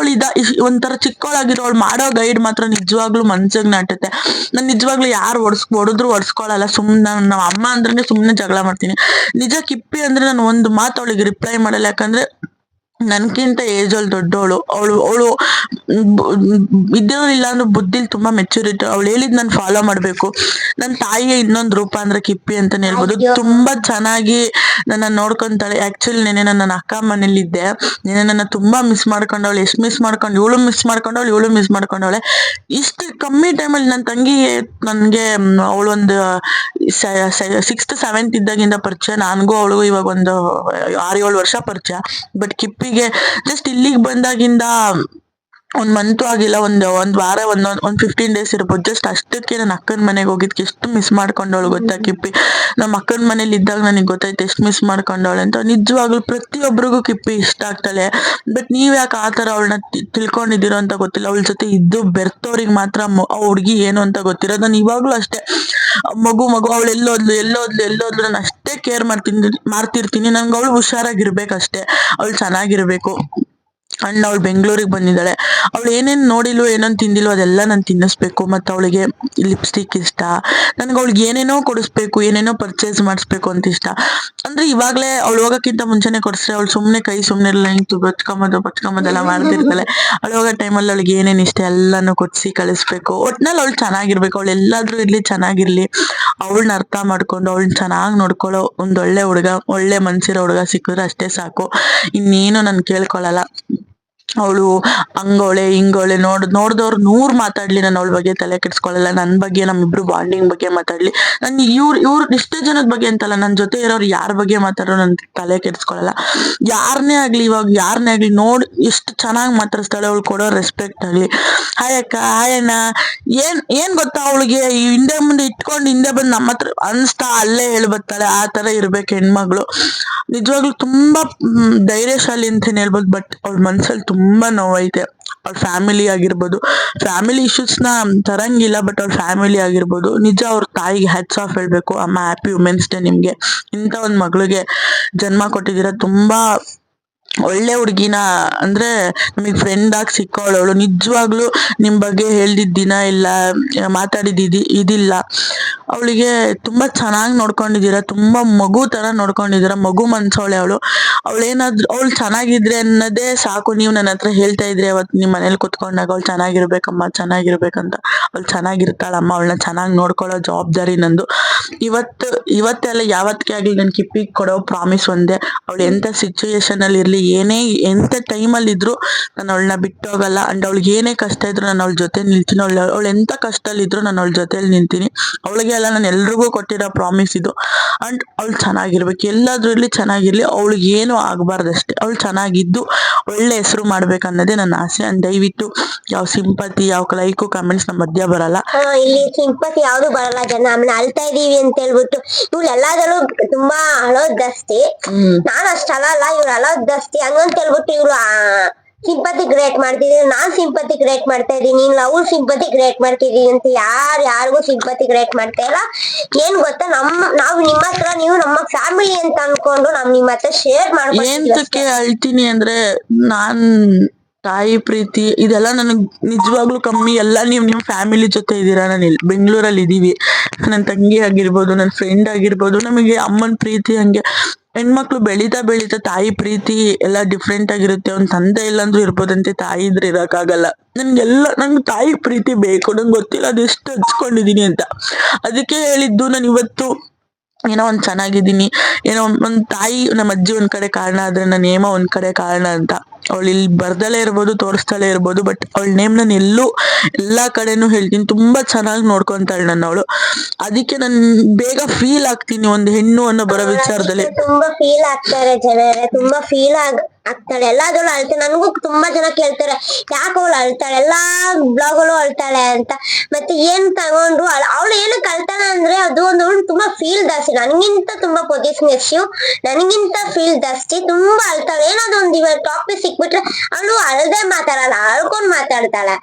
ಒಂಥರ ಚಿಕ್ಕವಳಾಗಿರೋ ಅವಳು ಮಾಡೋ ಗೈಡ್ ಮಾತ್ರ ನಿಜವಾಗ್ಲೂ ಮನ್ಸಿಗೆ ನಾಟುತ್ತೆ. ನಾನ್ ನಿಜವಾಗ್ಲೂ ಯಾರು ಹೊಡೆದ್ರು ಹೊಡ್ಸ್ಕೊಳಲ್ಲ. ಸುಮ್ನೆ ನಮ್ಮ ಅಮ್ಮ ಅಂದ್ರೆ ಸುಮ್ನೆ ಜಗಳ ಮಾಡ್ತೀನಿ. ನಿಜ ಕಿಪ್ಪಿ ಅಂದ್ರೆ ನಾನು ಒಂದು ಮಾತು ಅವಳಿಗೆ ರಿಪ್ಲೈ ಮಾಡಲ್ಲ. ಯಾಕಂದ್ರೆ ನನ್ಕಿಂತ ಏಜ್ ಅಲ್ಲಿ ದೊಡ್ಡವಳು ಅವಳು ಇದ್ದಿಲ್ಲ ಅಂದ್ರೆ ಬುದ್ಧಿಲ್ ತುಂಬಾ ಮೆಚೂರಿಟಿ. ಅವಳು ಹೇಳಿದ್ ನಾನು ಫಾಲೋ ಮಾಡ್ಬೇಕು. ನನ್ನ ತಾಯಿಯ ಇನ್ನೊಂದು ರೂಪ ಅಂದ್ರೆ ಕಿಪ್ಪಿ ಅಂತಾನೆ ಹೇಳ್ಬೋದು. ತುಂಬಾ ಚೆನ್ನಾಗಿ ನನ್ನ ನೋಡ್ಕೊಂತಾಳೆ. ಆಕ್ಚುಲಿ ನೆನೆ ನನ್ನ ಅಕ್ಕ ಮನೇಲಿ ಇದ್ದೆ. ನೆನೆ ನನ್ನ ತುಂಬಾ ಮಿಸ್ ಮಾಡ್ಕೊಂಡವಳು. ಎಷ್ಟು ಮಿಸ್ ಮಾಡ್ಕೊಂಡು ಇವಳು ಮಿಸ್ ಮಾಡ್ಕೊಂಡವಳೆ. ಇಷ್ಟು ಕಮ್ಮಿ ಟೈಮಲ್ಲಿ ನನ್ನ ತಂಗಿ ನನ್ಗೆ ಅವಳೊಂದು 6th 7th ಇದ್ದಾಗಿಂದ ಪರಿಚಯ. ನನಗೂ ಅವಳಿಗೂ ಇವಾಗ ಒಂದು 6-7 ವರ್ಷ ಪರಿಚಯ. ಬಟ್ ಕಿಪ್ಪಿಗೆ ಜಸ್ಟ್ ಇಲ್ಲಿಗೆ ಬಂದಾಗಿಂದ 1 month ಆಗಿಲ್ಲ, ಒಂದ್ ವಾರ, ಒಂದ್ 15 days ಇರ್ಬೋದು. ಜಸ್ಟ್ ಅಷ್ಟಕ್ಕೆ ನನ್ನ ಅಕ್ಕನ ಮನೆಗೆ ಹೋಗಿದ್ಕೆ ಎಷ್ಟು ಮಿಸ್ ಮಾಡ್ಕೊಂಡವಳು ಗೊತ್ತಾ ಕಿಪ್ಪಿ. ನಮ್ಮ ಅಕ್ಕನ ಮನೇಲಿ ಇದ್ದಾಗ ನನಗೆ ಗೊತ್ತಾಯ್ತು ಎಷ್ಟು ಮಿಸ್ ಮಾಡ್ಕೊಂಡವಳೆ ಅಂತ. ನಿಜವಾಗ್ಲೂ ಪ್ರತಿಯೊಬ್ಬರಿಗೂ ಕಿಪ್ಪಿ ಇಷ್ಟ ಆಗ್ತಾಳೆ. ಬಟ್ ನೀವ್ ಯಾಕೆ ಆತರ ಅವಳನ್ನ ತಿಳ್ಕೊಂಡಿದ್ದೀರೋ ಅಂತ ಗೊತ್ತಿಲ್ಲ. ಅವಳ ಜೊತೆ ಇದ್ದು ಬೆರ್ತವ್ರಿಗೆ ಮಾತ್ರ ಆ ಹುಡ್ಗಿ ಏನು ಅಂತ ಗೊತ್ತಿರೋದು. ನಾನು ಇವಾಗ್ಲೂ ಅಷ್ಟೇ ಮಗು ಅವಳು ಎಲ್ಲೋದ್ಲು ನಾನು ಅಷ್ಟೇ ಕೇರ್ ಮಾಡ್ತಿರ್ತೀನಿ. ನಂಗೆ ಅವಳು ಹುಷಾರಾಗಿರ್ಬೇಕಷ್ಟೇ, ಅವಳು ಚೆನ್ನಾಗಿರ್ಬೇಕು. ಅಣ್ಣ ಅವಳು ಬೆಂಗಳೂರಿಗೆ ಬಂದಿದ್ದಾಳೆ. ಅವಳು ಏನೇನ್ ನೋಡಿಲ್ವೋ, ಏನೊಂದು ತಿಂದಿಲ್ವೋ ಅದೆಲ್ಲ ನಾನು ತಿನ್ನಿಸ್ಬೇಕು. ಮತ್ತೆ ಅವಳಿಗೆ ಲಿಪ್ಸ್ಟಿಕ್ ಇಷ್ಟ. ನನ್ಗೆ ಅವಳಿಗೆ ಏನೇನೋ ಕೊಡಿಸ್ಬೇಕು, ಏನೇನೋ ಪರ್ಚೇಸ್ ಮಾಡಿಸ್ಬೇಕು ಅಂತ ಇಷ್ಟ. ಅಂದ್ರೆ ಇವಾಗ್ಲೇ ಅವಳು ಹೋಗಕ್ಕಿಂತ ಮುಂಚೆನೆ ಕೊಡಿಸ್ರೆ ಅವಳು ಸುಮ್ನೆ ಇರಲ್ಲ, ನಿಂತು ಬಚ್ಕೊಂಬದೆಲ್ಲ ಮಾಡ್ತಿರ್ತಾಳೆ. ಅವಳು ಹೋಗೋ ಟೈಮಲ್ಲಿ ಅವಳಿಗೆ ಏನೇನ್ ಇಷ್ಟ ಎಲ್ಲಾನು ಕೊಡ್ಸಿ ಕಳಿಸ್ಬೇಕು. ಒಟ್ನಲ್ಲಿ ಅವಳು ಚೆನ್ನಾಗಿರ್ಬೇಕು. ಅವಳು ಎಲ್ಲಾದ್ರೂ ಇರ್ಲಿ, ಚೆನ್ನಾಗಿರ್ಲಿ. ಅವಳನ್ನ ಅರ್ಥ ಮಾಡ್ಕೊಂಡು ಅವಳನ್ನ ಚೆನ್ನಾಗಿ ನೋಡ್ಕೊಳ್ಳೋ ಒಂದ್ ಒಳ್ಳೆ ಹುಡುಗ, ಒಳ್ಳೆ ಮನ್ಸಿರೋ ಹುಡುಗ ಸಿಕ್ಕಿದ್ರೆ ಅಷ್ಟೇ ಸಾಕು. ಇನ್ನೇನು ನಾನು ಕೇಳ್ಕೊಳಲ್ಲ. ಅವಳು ಹಂಗೋಳೆ ಹಿಂಗೋಳೆ ನೋಡ್ದವ್ರು 100 ಮಾತಾಡ್ಲಿ, ನಾನು ಅವಳ ಬಗ್ಗೆ ತಲೆ ಕೆಡ್ಸ್ಕೊಳಲ್ಲ. ನನ್ನ ಬಗ್ಗೆ, ನಮ್ಮಿಬ್ರು ಬಾಂಡಿಂಗ್ ಬಗ್ಗೆ ಮಾತಾಡ್ಲಿ. ನಾನು ಇವ್ರು ಇಷ್ಟೇ ಜನದ ಬಗ್ಗೆ ಅಂತಲ್ಲ, ನನ್ನ ಜೊತೆ ಇರೋರು ಯಾರ ಬಗ್ಗೆ ಮಾತಾಡೋ ನನ್ ತಲೆ ಕೆಡ್ಸ್ಕೊಳಲ್ಲ. ಯಾರನ್ನೇ ಆಗ್ಲಿ ನೋಡಿ ಎಷ್ಟು ಚೆನ್ನಾಗಿ ಮಾತಾಡಿಸ್ತಾಳೆ. ಅವಳು ಕೊಡೋ ರೆಸ್ಪೆಕ್ಟ್ ಆಗ್ಲಿ, ಹಾಯ್ ಅಕ್ಕ, ಹಾಯ್ ಅಣ್ಣ, ಏನ್ ಗೊತ್ತಾ ಅವಳಿಗೆ ಹಿಂದೆ ಮುಂದೆ ಇಟ್ಕೊಂಡು ಹಿಂದೆ ಬಂದು ನಮ್ಮ ಹತ್ರ ಅನ್ಸ್ತಾ ಅಲ್ಲೇ ಹೇಳ್ಬರ್ತಾಳೆ. ಆ ತರ ಇರ್ಬೇಕು ಹೆಣ್ಮಗಳು. ನಿಜವಾಗ್ಲೂ ತುಂಬಾ ಧೈರ್ಯಶಾಲಿ ಅಂತಾನೆ ಹೇಳ್ಬೋದು. ಬಟ್ ಅವಳ ಮನ್ಸಲ್ಲಿ ತುಂಬಾ ನೋವೈತೆ. ಅವ್ಳ ಫ್ಯಾಮಿಲಿ ಆಗಿರ್ಬೋದು, ಫ್ಯಾಮಿಲಿ ಇಶ್ಯೂಸ್ ನ ತರಂಗಿಲ್ಲ, ಬಟ್ ಅವ್ಳ ಫ್ಯಾಮಿಲಿ ಆಗಿರ್ಬೋದು. ನಿಜ ಅವ್ರ ತಾಯಿಗೆ ಹ್ಯಾಟ್ಸ್ ಆಫ್ ಹೇಳ್ಬೇಕು. ಅಮ್ಮ ಹ್ಯಾಪಿ ವುಮೆನ್ಸ್ ಡೇ ನಿಮ್ಗೆ. ಇಂಥ ಒಂದ್ ಮಗಳಿಗೆ ಜನ್ಮ ಕೊಟ್ಟಿದ್ದೀರಾ. ತುಂಬಾ ಒಳ್ಳೆ ಹುಡುಗಿನ ಅಂದ್ರೆ ನಮಗ್ ಫ್ರೆಂಡ್ ಆಗಿ ಸಿಕ್ಕವಳು. ಅವಳು ನಿಜವಾಗ್ಲೂ ನಿಮ್ ಬಗ್ಗೆ ಹೇಳ್ದಿದ್ ದಿನ ಇಲ್ಲ, ಮಾತಾಡಿದ ಇದಿಲ್ಲ. ಅವಳಿಗೆ ತುಂಬಾ ಚೆನ್ನಾಗಿ ನೋಡ್ಕೊಂಡಿದ್ದೀರಾ, ತುಂಬಾ ಮಗು ತರ ನೋಡ್ಕೊಂಡಿದ್ದೀರಾ, ಮಗು ಮನ್ಸವಳೆ ಅವಳು. ಅವಳೇನಾದ್ರು ಅವಳು ಚೆನ್ನಾಗಿದ್ರೆ ಅನ್ನೋದೇ ಸಾಕು. ನೀವು ನನ್ನ ಹತ್ರ ಹೇಳ್ತಾ ಇದ್ರಿ ಅವತ್ತು ನಿಮ್ ಮನೇಲಿ ಕುತ್ಕೊಂಡಾಗ, ಅವಳು ಚೆನ್ನಾಗಿರ್ಬೇಕಮ್ಮ ಚೆನ್ನಾಗಿರ್ಬೇಕಂತ. ಅವಳು ಚೆನ್ನಾಗಿರ್ತಾಳಮ್ಮ, ಅವಳನ್ನ ಚೆನ್ನಾಗಿ ನೋಡ್ಕೊಳ್ಳೋ ಜವಾಬ್ದಾರಿ ನಂದು. ಇವತ್ತೆಲ್ಲ ಯಾವತ್ತಿಗೆ ಆಗ್ಲಿ ನನ್ ಕಿಪ್ಪಿಗೆ ಕೊಡೋ ಪ್ರಾಮಿಸ್ ಒಂದೇ, ಅವಳು ಎಂತ ಸಿಚುಯೇಷನ್ ಅಲ್ಲಿ ಇರ್ಲಿ, ಏನೇ ಎಂತ ಟೈಮಲ್ಲಿ ಇದ್ರು ನಾನು ಅವಳನ್ನ ಬಿಟ್ಟೋಗಲ್ಲ. ಅಂಡ್ ಅವಳಿಗೆ ಏನೇ ಕಷ್ಟ ಇದ್ರು ನಾನು ಅವಳ ಜೊತೆ ನಿಲ್ತೀನಿ. ಅವಳು ಎಂತ ಕಷ್ಟದಲ್ಲಿ ಇದ್ರು ನಾನು ಅವಳ ಜೊತೆಲಿ ನಿಲ್ತೀನಿ. ಅವಳಿಗೆ ಅಲ್ಲ, ನಾನು ಎಲ್ರಿಗೂ ಕೊಟ್ಟಿರೋ ಪ್ರಾಮಿಸ್ ಇದು. ಅಂಡ್ ಅವಳು ಚೆನ್ನಾಗಿರ್ಬೇಕು, ಎಲ್ಲದ್ರಲ್ಲಿ ಚೆನ್ನಾಗಿರ್ಲಿ, ಅವಳಿಗೆ ಏನು ಆಗ್ಬಾರ್ದಷ್ಟೇ. ಅವಳು ಚೆನ್ನಾಗಿದ್ದು ಒಳ್ಳೆ ಹೆಸರು ಮಾಡ್ಬೇಕನ್ನೋದೇ ನನ್ನ ಆಸೆ. ಅಂಡ್ ದಯವಿಟ್ಟು ಯಾವ ಸಿಂಪತಿ ಯಾವ ಲೈಕು ಕಮೆಂಟ್ಸ್ ನಮ್ಮ ಮಧ್ಯ ಬರಲ್ಲ. ಇಲ್ಲಿ ಸಿಂಪತಿ ಯಾವ್ದು ಬರಲ್ಲ. ಜನ ಆಮೇಲೆ ಅಳ್ತಾ ಇದೀವಿ ಅಂತ ಹೇಳ್ಬಿಟ್ಟು ಇವ್ಳು ಎಲ್ಲಾದ್ರಲ್ಲೂ ತುಂಬಾ ಅಳೋದ್ ಜಾಸ್ತಿ. ನಾನ್ ಅಷ್ಟ್ ಅಳಲ್ಲ, ಇವ್ರು ಅಳೋದ್ ಜಾಸ್ತಿ. ಹಂಗಂತ ಹೇಳ್ಬಿಟ್ಟು ಇವ್ರು ಸಿಂಪತಿ ಕ್ರಿಯೇಟ್ ಮಾಡ್ತಿದೀನಿ, ನಾನ್ ಸಿಂಪತಿ ಕ್ರಿಯೇಟ್ ಮಾಡ್ತಾ ಇದೀನಿ, ಅವ್ರು ಸಿಂಪತಿ ಕ್ರಿಯೇಟ್ ಮಾಡ್ತಿದೀನಿ ಅಂತ ಯಾರಿಗೂ ಸಿಂಪತಿ ಕ್ರಿಯೇಟ್ ಮಾಡ್ತಾ ಇಲ್ಲ. ಏನ್ ಗೊತ್ತಾ, ನಾವು ನಿಮ್ಮ ಹತ್ರ, ನೀವು ನಮ್ಮ ಫ್ಯಾಮಿಲಿ ಅಂತ ಅನ್ಕೊಂಡು ನಾವ್ ನಿಮ್ಮ ಹತ್ರ ಶೇರ್ ಮಾಡ್ಕೊಂಡು. ಎಂತಕ್ಕೆ ಅಳ್ತೀನಿ ಅಂದ್ರೆ, ನಾನ್ ತಾಯಿ ಪ್ರೀತಿ ಇದೆಲ್ಲ ನನಗ್ ನಿಜವಾಗ್ಲೂ ಕಮ್ಮಿ. ಎಲ್ಲ ನೀವು ನಿಮ್ ಫ್ಯಾಮಿಲಿ ಜೊತೆ ಇದೀರಾ, ನಾನು ಇಲ್ಲಿ ಬೆಂಗಳೂರಲ್ಲಿ ಇದೀವಿ. ನನ್ ತಂಗಿ ಆಗಿರ್ಬೋದು, ನನ್ ಫ್ರೆಂಡ್ ಆಗಿರ್ಬೋದು, ನಮಗೆ ಅಮ್ಮನ್ ಪ್ರೀತಿ ಹಂಗೆ. ಹೆಣ್ಮಕ್ಳು ಬೆಳೀತಾ ಬೆಳೀತಾ ತಾಯಿ ಪ್ರೀತಿ ಎಲ್ಲ ಡಿಫ್ರೆಂಟ್ ಆಗಿರುತ್ತೆ. ಒಂದ್ ತಂದೆ ಇಲ್ಲಾಂದ್ರೂ ಇರ್ಬೋದಂತೆ, ತಾಯಿ ಇದ್ರೆ ಇರಕ್ಕಾಗಲ್ಲ. ನಂಗೆ ತಾಯಿ ಪ್ರೀತಿ ಬೇಕು. ನಂಗೆ ಗೊತ್ತಿಲ್ಲ ಅದೆಷ್ಟು ಹಚ್ಕೊಂಡಿದೀನಿ ಅಂತ. ಅದಕ್ಕೆ ಹೇಳಿದ್ದು, ನಾನು ಇವತ್ತು ಏನೋ ಒಂದ್ ಚೆನ್ನಾಗಿದ್ದೀನಿ, ಏನೋ ಒಂದ್ ತಾಯಿ ನಮ್ಮ ಅಜ್ಜಿ ಒಂದ್ ಕಡೆ ಕಾರಣ ಆದ್ರೆ ನನ್ನ ನೇಮ ಒಂದ್ ಕಡೆ ಕಾರಣ ಅಂತ. ಅವಳು ಇಲ್ಲಿ ಬರ್ದಲೇ ಇರ್ಬೋದು, ತೋರಿಸ್ದಲೇ ಇರ್ಬೋದು, ಬಟ್ ಅವಳ ನೇಮ್ ನಾನು ಎಲ್ಲಾ ಕಡೆನೂ ಹೇಳ್ತೀನಿ. ತುಂಬಾ ಚೆನ್ನಾಗಿ ನೋಡ್ಕೊಂತಾಳೆ ನನ್ನ ಅವಳು. ಅದಕ್ಕೆ ನಾನು ಬೇಗ ಫೀಲ್ ಆಗ್ತೀನಿ ಒಂದು ಹೆಣ್ಣು ಅನ್ನೋ ಬರೋ ವಿಚಾರದಲ್ಲಿ. ತುಂಬಾ ಫೀಲ್ ಆಗ್ತಾರೆ ಜನರೇ, ತುಂಬಾ ಫೀಲ್ ಆಗ್ತಾಳೆ. ಎಲ್ಲಾದ್ರಲ್ಲೂ ಅಳ್ತಾಳೆ. ನನಗೂ ತುಂಬಾ ಜನ ಕೇಳ್ತಾರೆ ಯಾಕೆ ಅವಳು ಅಳ್ತಾಳೆ, ಎಲ್ಲಾ ಬ್ಲಾಗ್ ಅಲ್ಲೂ ಅಳ್ತಾಳೆ ಅಂತ. ಮತ್ತೆ ಏನ್ ತಗೊಂಡ್ರು ಅವಳು ಏನಕ್ಕೆ ಅಳ್ತಾಳೆ ಅಂದ್ರೆ ಅದು ಒಂದು ತುಂಬಾ ಫೀಲ್ ಜಾಸ್ತಿ. ನನ್ಗಿಂತ ತುಂಬಾ ಪೊಸಿಟಿವ್ನೆಸ್, ನನ್ಗಿಂತ ಫೀಲ್ ಜಾಸ್ತಿ. ತುಂಬಾ ಅಳ್ತಾಳೆ. ಏನಾದ್ರು ಒಂದು ಟಾಪಿಕ್ ಸಿಕ್ಬಿಟ್ರೆ ಅವಳು ಅಳ್ದೆ ಮಾತಾಡಲ್ಲ, ಅಳ್ಕೊಂಡ್ ಮಾತಾಡ್ತಾಳೆ.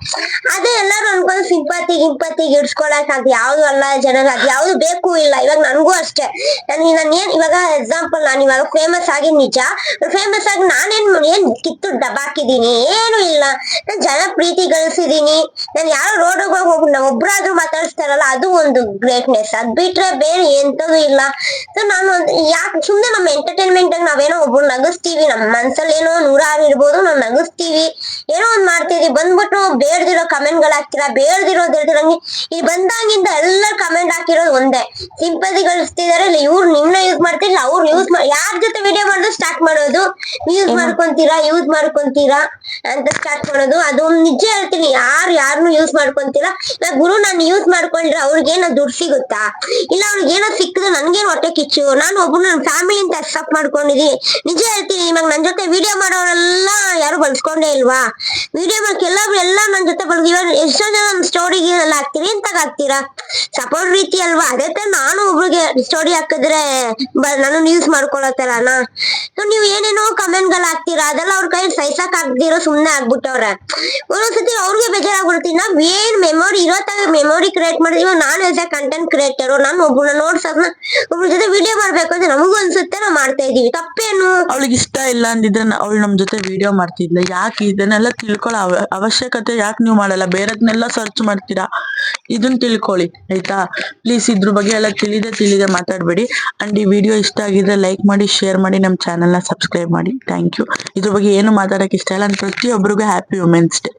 ಅದೇ ಎಲ್ಲಾರು ಅನ್ಕೊಂಡು ಸಿಂಪತಿ ಇಡ್ಸ್ಕೊಳಕ್ ಅದ್ ಯಾವ್ದು ಅಲ್ಲ ಜನರು, ಅದ್ ಯಾವ್ದು ಬೇಕು ಇಲ್ಲ. ಇವಾಗ ನನ್ಗೂ ಅಷ್ಟೇ. ನಾನು ಏನ್ ಇವಾಗ ಎಕ್ಸಾಂಪಲ್, ನಾನು ಇವಾಗ ಫೇಮಸ್ ಆಗಿ ನಿಜ, ಫೇಮಸ್ ಆಗಿ ನಾನೇನ್ ಕಿತ್ತು ದಬಾಕಿದೀನಿ, ಏನು ಇಲ್ಲ. ನಾನ್ ಜನ ಪ್ರೀತಿ ಗಳಿಸಿದೀನಿ. ನಾನು ಯಾರೋ ರೋಡ್ ಹೋಗಿ ಒಬ್ರಾದ್ರೂ ಮಾತಾಡಿಸ್ತಾರಲ್ಲ, ಅದು ಒಂದು ಗ್ರೇಟ್ನೆಸ್. ಅದ್ ಬಿಟ್ರೆ ಬೇರೆ ಎಂತದು ಇಲ್ಲ. ಸೊ ನಾನು ಯಾಕೆ ಸುಮ್ನೆ ನಮ್ಮ ಎಂಟರ್ಟೈನ್ಮೆಂಟ್ ಆಗಿ ನಾವೇನೋ ಒಬ್ರು ನಗಿಸ್ತೀವಿ, ನಮ್ಮ ಮನ್ಸಲ್ಲಿ ಏನೋ 100 ಇರ್ಬೋದು, ನಾವು ನಗಿಸ್ತೀವಿ, ಏನೋ ಒಂದ್ ಮಾಡ್ತೀವಿ. ಬಂದ್ಬಿಟ್ಟು ಬೇಡ್ದಿರೋ ಕಮೆಂಟ್ ಗಳು ಹಾಕ್ತೀರಾ, ಬೇಡ್ದಿರೋದು ಹೇಳ್ತೀರಂಗೆ. ಇಲ್ಲಿ ಬಂದಾಗಿಂದ ಎಲ್ಲ ಕಮೆಂಟ್ ಹಾಕಿರೋದು ಒಂದೇ, ಸಿಂಪತಿ ಗಳಿಸ್ತಿದಾರೆ. ಇಲ್ಲ ಇವ್ರು ನಿಮ್ನ ಯೂಸ್ ಮಾಡ್ತೀರಿ, ಅವ್ರು ಯಾರ ಜೊತೆ ವಿಡಿಯೋ ಮಾಡೋದು ಸ್ಟಾರ್ಟ್ ಮಾಡೋದು, ಯೂಸ್ ಮಾಡ್ಕೊಂತೀರಾ ಅಂತ ಸ್ಟಾರ್ಟ್ ಮಾಡೋದು. ಅದು ನಿಜ ಹೇಳ್ತೀನಿ, ಯಾರನ್ನು ಯೂಸ್ ಮಾಡ್ಕೊಂತೀರಾ. ಗುರು ನಾನು ಯೂಸ್ ಮಾಡ್ಕೊಂಡ್ರೆ ಅವ್ರಿಗೇನೋ ದುಡ್ಡು ಸಿಗುತ್ತಾ, ಇಲ್ಲ ಅವ್ರಿಗೇನೋ ಸಿಕ್ಕಿದ್ರೆ ನನ್ಗೇನು ಹೊಟ್ಟೆ ಕಿಚ್ಚು. ನಾನು ಒಬ್ಬರು ನನ್ನ ಫ್ಯಾಮಿಲಿ ಅಂತ ಅಕ್ಸೆಪ್ಟ್ ಮಾಡ್ಕೊಂಡಿದೀನಿ. ನಿಜ ಹೇಳ್ತೀನಿ, ಇವಾಗ ನನ್ ಜೊತೆ ವಿಡಿಯೋ ಮಾಡೋರೆಲ್ಲ ಯಾರು ಬಳಸ್ಕೊಂಡೇ ಇಲ್ವಾ? ವಿಡಿಯೋ ಮಾಡಕ್ಕೆ ಎಲ್ಲ ನನ್ ಜೊತೆ ಇವಾಗ ಎಷ್ಟೋ ಜನ ಸ್ಟೋರಿಗೆ ಎಲ್ಲ ಹಾಕ್ತೀರಿ, ಎಂತಾಗ ಹಾಕ್ತೀರಾ? ಸಪೋರ್ಟ್ ರೀತಿ ಅಲ್ವಾ? ಅದೇ ತರ ನಾನು ಒಬ್ರಿಗೆ ಸ್ಟೋರಿ ಹಾಕಿದ್ರೆ ನಾನು ಯೂಸ್ ಮಾಡ್ಕೊಳತ್ತಲ್ಲ. ಸೊ ನೀವ್ ಏನೇನೋ ಕಮೆಂಟ್ ಗಳು ಹಾಕ್ತೀರಾ, ಅದೆಲ್ಲ ಅವ್ರ ಕೈ ಸಹಿಸಕ್ ಆಗ್ದಿರೋ ಸುಮ್ನೆ ಆಗ್ಬಿಟ್ಟವ್ರೆ. ಒಂದೊಂದ್ಸತಿ ಅವ್ರಿಗೆ ಬೇಜಾರಾಗ್ಬಿಡ್ತೀನಿ. ನಾವ್ ಏನ್ ಮೆಮೊರಿ ಇರೋತ್ತಾಗ ಮೆಮೊರಿ ಕ್ರಿಯೇಟ್ ಮಾಡಿದೀವಿ. ನಾನು ಎಸ್ ಎ ಕಂಟೆಂಟ್ ಕ್ರಿಯೇಟರ್, ನಾನು ಒಬ್ಬನ ನೋಡ್ಸೋದ್ನ ಒಬ್ರ ಜೊತೆ ವಿಡಿಯೋ ಮಾಡ್ಬೇಕು ಅಂತ ನಮಗೂ ಅನ್ಸುತ್ತೆ, ನಾವ್ ಮಾಡ್ತಾ ಇದೀವಿ. ತಪ್ಪೇನು? ಅವಳಿಗೆ ಇಷ್ಟ ಇಲ್ಲ ಅಂದಿದ್ರೆ ಅವಳು ನಮ್ ಜೊತೆ ವಿಡಿಯೋ ಮಾಡ್ತಿದ್ಲ. ಯಾಕೆ ಇದನ್ನೆಲ್ಲ ತಿಳ್ಕೊಳ್ಳೋ ಅವಶ್ಯಕತೆ ಯಾಕೆ ನೀವು ಮಾಡಲ್ಲ? ಬೇರೆದ್ನೆಲ್ಲ ಸರ್ಚ್ ಮಾಡ್ತೀರಾ, ಇದನ್ನ ತಿಳ್ಕೊಳ್ಳಿ ಆಯ್ತಾ. ಪ್ಲೀಸ್ ಇದ್ರ ಬಗ್ಗೆ ಎಲ್ಲ ತಿಳಿದೆ ಮಾತಾಡ್ಬೇಡಿ. ಅಂಡ್ ಈ ವಿಡಿಯೋ ಇಷ್ಟ ಆಗಿದ್ರೆ ಲೈಕ್ ಮಾಡಿ, ಶೇರ್ ಮಾಡಿ, ನಮ್ಮ ಚಾನೆಲ್ನ ಸಬ್ಸ್ಕ್ರೈಬ್ ಮಾಡಿ. Thank you. ಇದ್ರ ಬಗ್ಗೆ ಏನು ಮಾತಾಡಕ್ ಇಷ್ಟ ಇಲ್ಲ. ಪ್ರತಿಯೊಬ್ಬರಿಗೂ ಹ್ಯಾಪಿ ವುಮೆನ್ಸ್ ಡೇ.